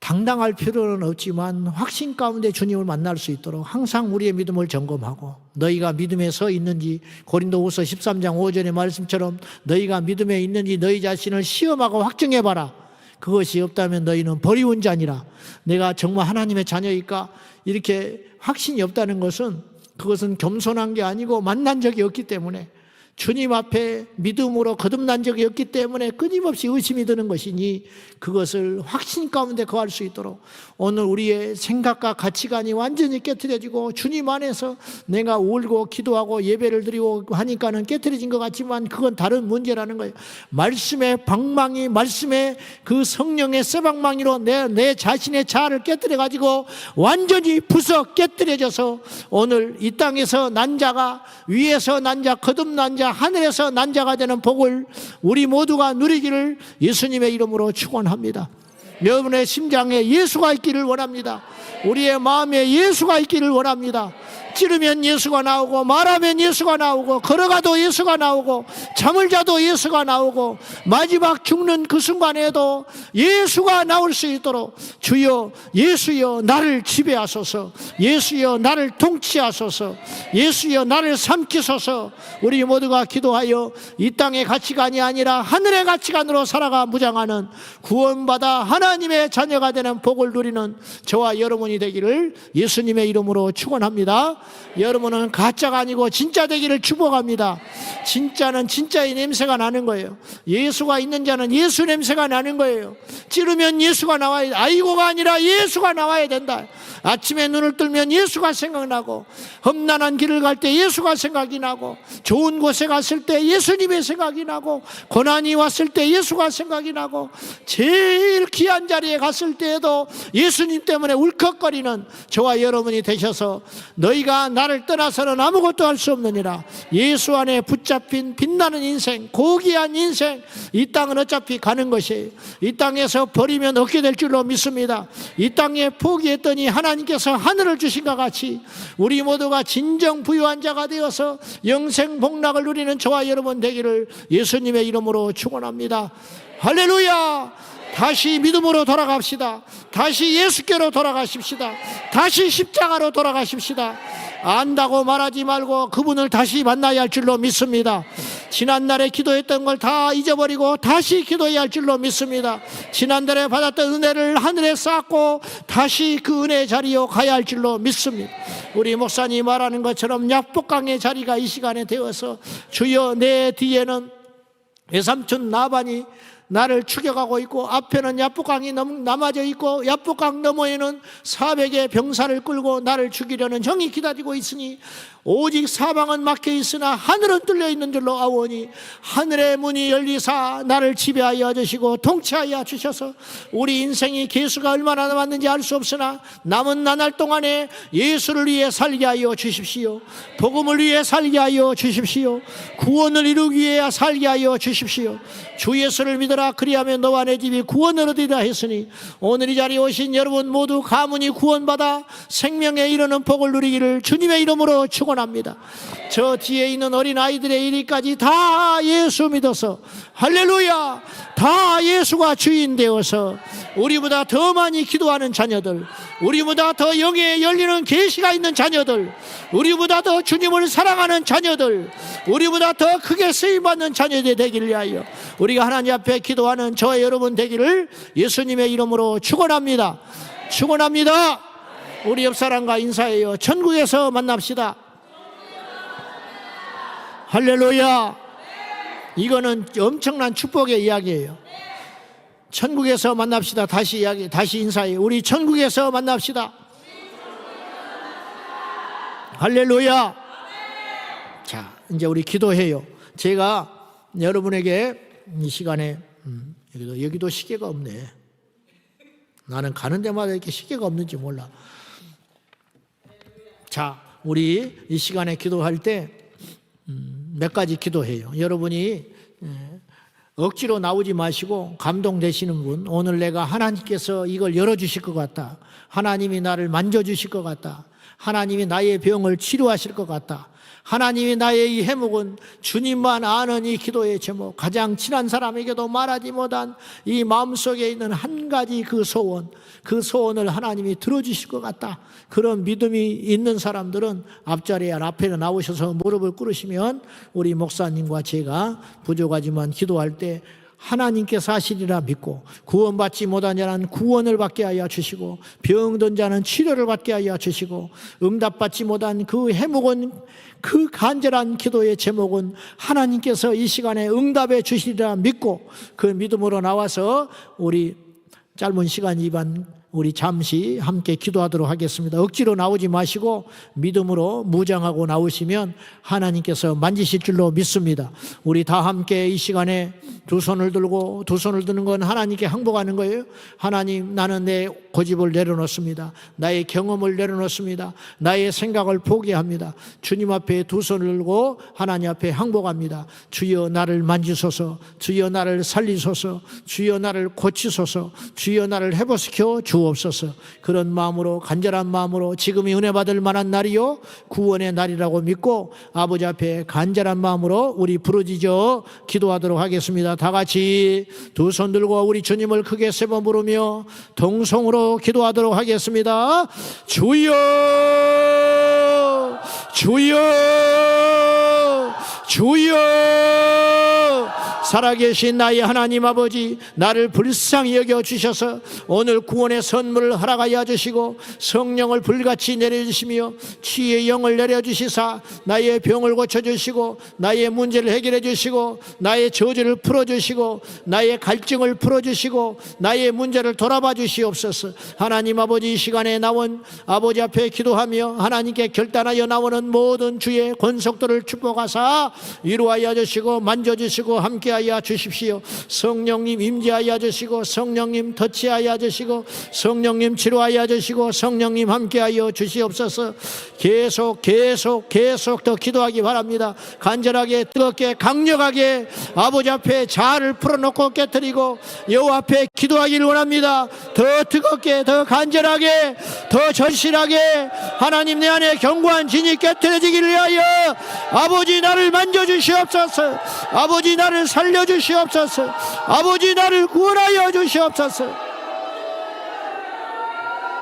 당당할 필요는 없지만 확신 가운데 주님을 만날 수 있도록 항상 우리의 믿음을 점검하고 너희가 믿음에 서 있는지 고린도후서 13장 5절의 말씀처럼 너희가 믿음에 있는지 너희 자신을 시험하고 확증해봐라. 그것이 없다면 너희는 버리운 자니라. 내가 정말 하나님의 자녀일까? 이렇게 확신이 없다는 것은 그것은 겸손한 게 아니고 만난 적이 없기 때문에, 주님 앞에 믿음으로 거듭난 적이 없기 때문에 끊임없이 의심이 드는 것이니, 그것을 확신 가운데 거할 수 있도록 오늘 우리의 생각과 가치관이 완전히 깨트려지고, 주님 안에서 내가 울고 기도하고 예배를 드리고 하니까는 깨트려진 것 같지만 그건 다른 문제라는 거예요. 말씀의 방망이, 말씀의 그 성령의 쇠방망이로 내 자신의 자아를 깨트려 가지고 완전히 부서 깨트려져서 오늘 이 땅에서 난 자가 위에서 난 자, 거듭난 자, 하늘에서 난 자가 되는 복을 우리 모두가 누리기를 예수님의 이름으로 축원합니다. 여러분의 심장에 예수가 있기를 원합니다. 우리의 마음에 예수가 있기를 원합니다. 찌르면 예수가 나오고, 말하면 예수가 나오고, 걸어가도 예수가 나오고, 잠을 자도 예수가 나오고, 마지막 죽는 그 순간에도 예수가 나올 수 있도록 주여, 예수여 나를 지배하소서, 예수여 나를 통치하소서, 예수여 나를 삼키소서. 우리 모두가 기도하여 이 땅의 가치관이 아니라 하늘의 가치관으로 살아가 무장하는, 구원받아 하나님의 자녀가 되는 복을 누리는 저와 여러분이 되기를 예수님의 이름으로 축원합니다. 여러분은 가짜가 아니고 진짜 되기를 축복합니다. 진짜는 진짜의 냄새가 나는 거예요. 예수가 있는 자는 예수 냄새가 나는 거예요. 찌르면 예수가 나와야, 아이고가 아니라 예수가 나와야 된다. 아침에 눈을 뜨면 예수가 생각나고, 험난한 길을 갈 때 예수가 생각이 나고, 좋은 곳에 갔을 때 예수님의 생각이 나고, 고난이 왔을 때 예수가 생각이 나고, 제일 귀한 자리에 갔을 때에도 예수님 때문에 울컥거리는 저와 여러분이 되셔서 너희가 나를 떠나서는 아무것도 할 수 없느니라. 예수 안에 붙잡힌 빛나는 인생, 고귀한 인생, 이 땅은 어차피 가는 것이에요. 이 땅에서 버리면 얻게 될 줄로 믿습니다. 이 땅에 포기했더니 하나님께서 하늘을 주신 것 같이 우리 모두가 진정 부유한 자가 되어서 영생 복락을 누리는 저와 여러분 되기를 예수님의 이름으로 축원합니다. 할렐루야. 다시 믿음으로 돌아갑시다. 다시 예수께로 돌아가십시다. 다시 십자가로 돌아가십시다. 안다고 말하지 말고 그분을 다시 만나야 할 줄로 믿습니다. 지난날에 기도했던 걸 다 잊어버리고 다시 기도해야 할 줄로 믿습니다. 지난달에 받았던 은혜를 하늘에 쌓고 다시 그 은혜의 자리로 가야 할 줄로 믿습니다. 우리 목사님 말하는 것처럼 약복강의 자리가 이 시간에 되어서 주여 내 뒤에는 외삼촌 나반이 나를 추격하고 있고, 앞에는 야복강이 남아져 있고, 야복강 너머에는 400의 병사를 끌고 나를 죽이려는 형이 기다리고 있으니 오직 사방은 막혀 있으나 하늘은 뚫려 있는 줄로 아오니, 하늘의 문이 열리사 나를 지배하여 주시고 통치하여 주셔서 우리 인생이 개수가 얼마나 남았는지 알 수 없으나 남은 나날 동안에 예수를 위해 살게 하여 주십시오. 복음을 위해 살게 하여 주십시오. 구원을 이루기 위해 살게 하여 주십시오. 주 예수를 믿어라, 그리하면 너와 내 집이 구원을 얻으리라 했으니 오늘 이 자리에 오신 여러분 모두 가문이 구원받아 생명에 이르는 복을 누리기를 주님의 이름으로 축원합니다. 저 뒤에 있는 어린 아이들의 이리까지 다 예수 믿어서, 할렐루야, 다 예수가 주인 되어서 우리보다 더 많이 기도하는 자녀들, 우리보다 더 영에 열리는 계시가 있는 자녀들, 우리보다 더 주님을 사랑하는 자녀들, 우리보다 더 크게 쓰임받는 자녀들이 되기를 위하여 우리가 하나님 앞에 기도하는 저와 여러분 되기를 예수님의 이름으로 축원합니다. 축원합니다. 우리 옆사람과 인사해요. 천국에서 만납시다. 할렐루야. 이거는 엄청난 축복의 이야기예요. 천국에서 만납시다. 다시 이야기, 다시 인사해요. 우리 천국에서 만납시다. 할렐루야. 자, 이제 우리 기도해요. 제가 여러분에게 이 시간에 여기도 시계가 없네. 나는 가는 데마다 이렇게 시계가 없는지 몰라. 자, 우리 이 시간에 기도할 때 몇 가지 기도해요. 여러분이 억지로 나오지 마시고 감동되시는 분, 오늘 내가 하나님께서 이걸 열어주실 것 같다, 하나님이 나를 만져주실 것 같다, 하나님이 나의 병을 치료하실 것 같다, 하나님이 나의 이 해묵은 주님만 아는 이 기도의 제목, 가장 친한 사람에게도 말하지 못한 이 마음속에 있는 한 가지 그 소원을 하나님이 들어주실 것 같다, 그런 믿음이 있는 사람들은 앞자리에 앞에 나오셔서 무릎을 꿇으시면 우리 목사님과 제가 부족하지만 기도할 때 하나님께서 하시리라 믿고 구원받지 못한 자는 구원을 받게 하여 주시고 병든 자는 치료를 받게 하여 주시고 응답받지 못한 그 해묵은 그 간절한 기도의 제목은 하나님께서 이 시간에 응답해 주시리라 믿고 그 믿음으로 나와서 우리 짧은 시간이지만 우리 잠시 함께 기도하도록 하겠습니다. 억지로 나오지 마시고 믿음으로 무장하고 나오시면 하나님께서 만지실 줄로 믿습니다. 우리 다 함께 이 시간에 두 손을 들고, 두 손을 드는 건 하나님께 항복하는 거예요. 하나님, 나는 내 고집을 내려놓습니다. 나의 경험을 내려놓습니다. 나의 생각을 포기합니다. 주님 앞에 두 손을 들고 하나님 앞에 항복합니다. 주여 나를 만지소서, 주여 나를 살리소서, 주여 나를 고치소서, 주여 나를 회복시켜 주옵소서. 그런 마음으로, 간절한 마음으로 지금이 은혜 받을 만한 날이요 구원의 날이라고 믿고 아버지 앞에 간절한 마음으로 우리 부르짖어 기도하도록 하겠습니다. 다 같이 두 손 들고 우리 주님을 크게 세 번 부르며 동성으로 기도하도록 하겠습니다. 주여, 주여, 주여. 살아계신 나의 하나님 아버지, 나를 불쌍히 여겨 주셔서 오늘 구원의 선물을 허락하여 주시고 성령을 불같이 내려주시며 치유의 영을 내려주시사 나의 병을 고쳐주시고 나의 문제를 해결해 주시고 나의 저주를 풀어주시고 나의 갈증을 풀어주시고 나의 문제를 돌아봐 주시옵소서. 하나님 아버지, 이 시간에 나온 아버지 앞에 기도하며 하나님께 결단하여 나오는 모든 주의 권속들을 축복하사 이루하여 주시고 만져주시고 함께하여 주십시오. 성령님 임재하여 주시고 성령님 터치하여 주시고 성령님 치료하여 주시고 성령님 함께하여 주시옵소서. 계속 더 기도하기 바랍니다. 간절하게 뜨겁게 강력하게 아버지 앞에 자아를 풀어놓고 깨뜨리고 여호와 앞에 기도하기를 원합니다. 더 뜨겁게, 더 간절하게, 더 절실하게 하나님 내 안에 견고한 진이 깨뜨려지기를 위하여 아버지 나를 만져주시옵소서. 아버지 나를 살려주시옵소서. 아버지 나를 구원하여 주시옵소서.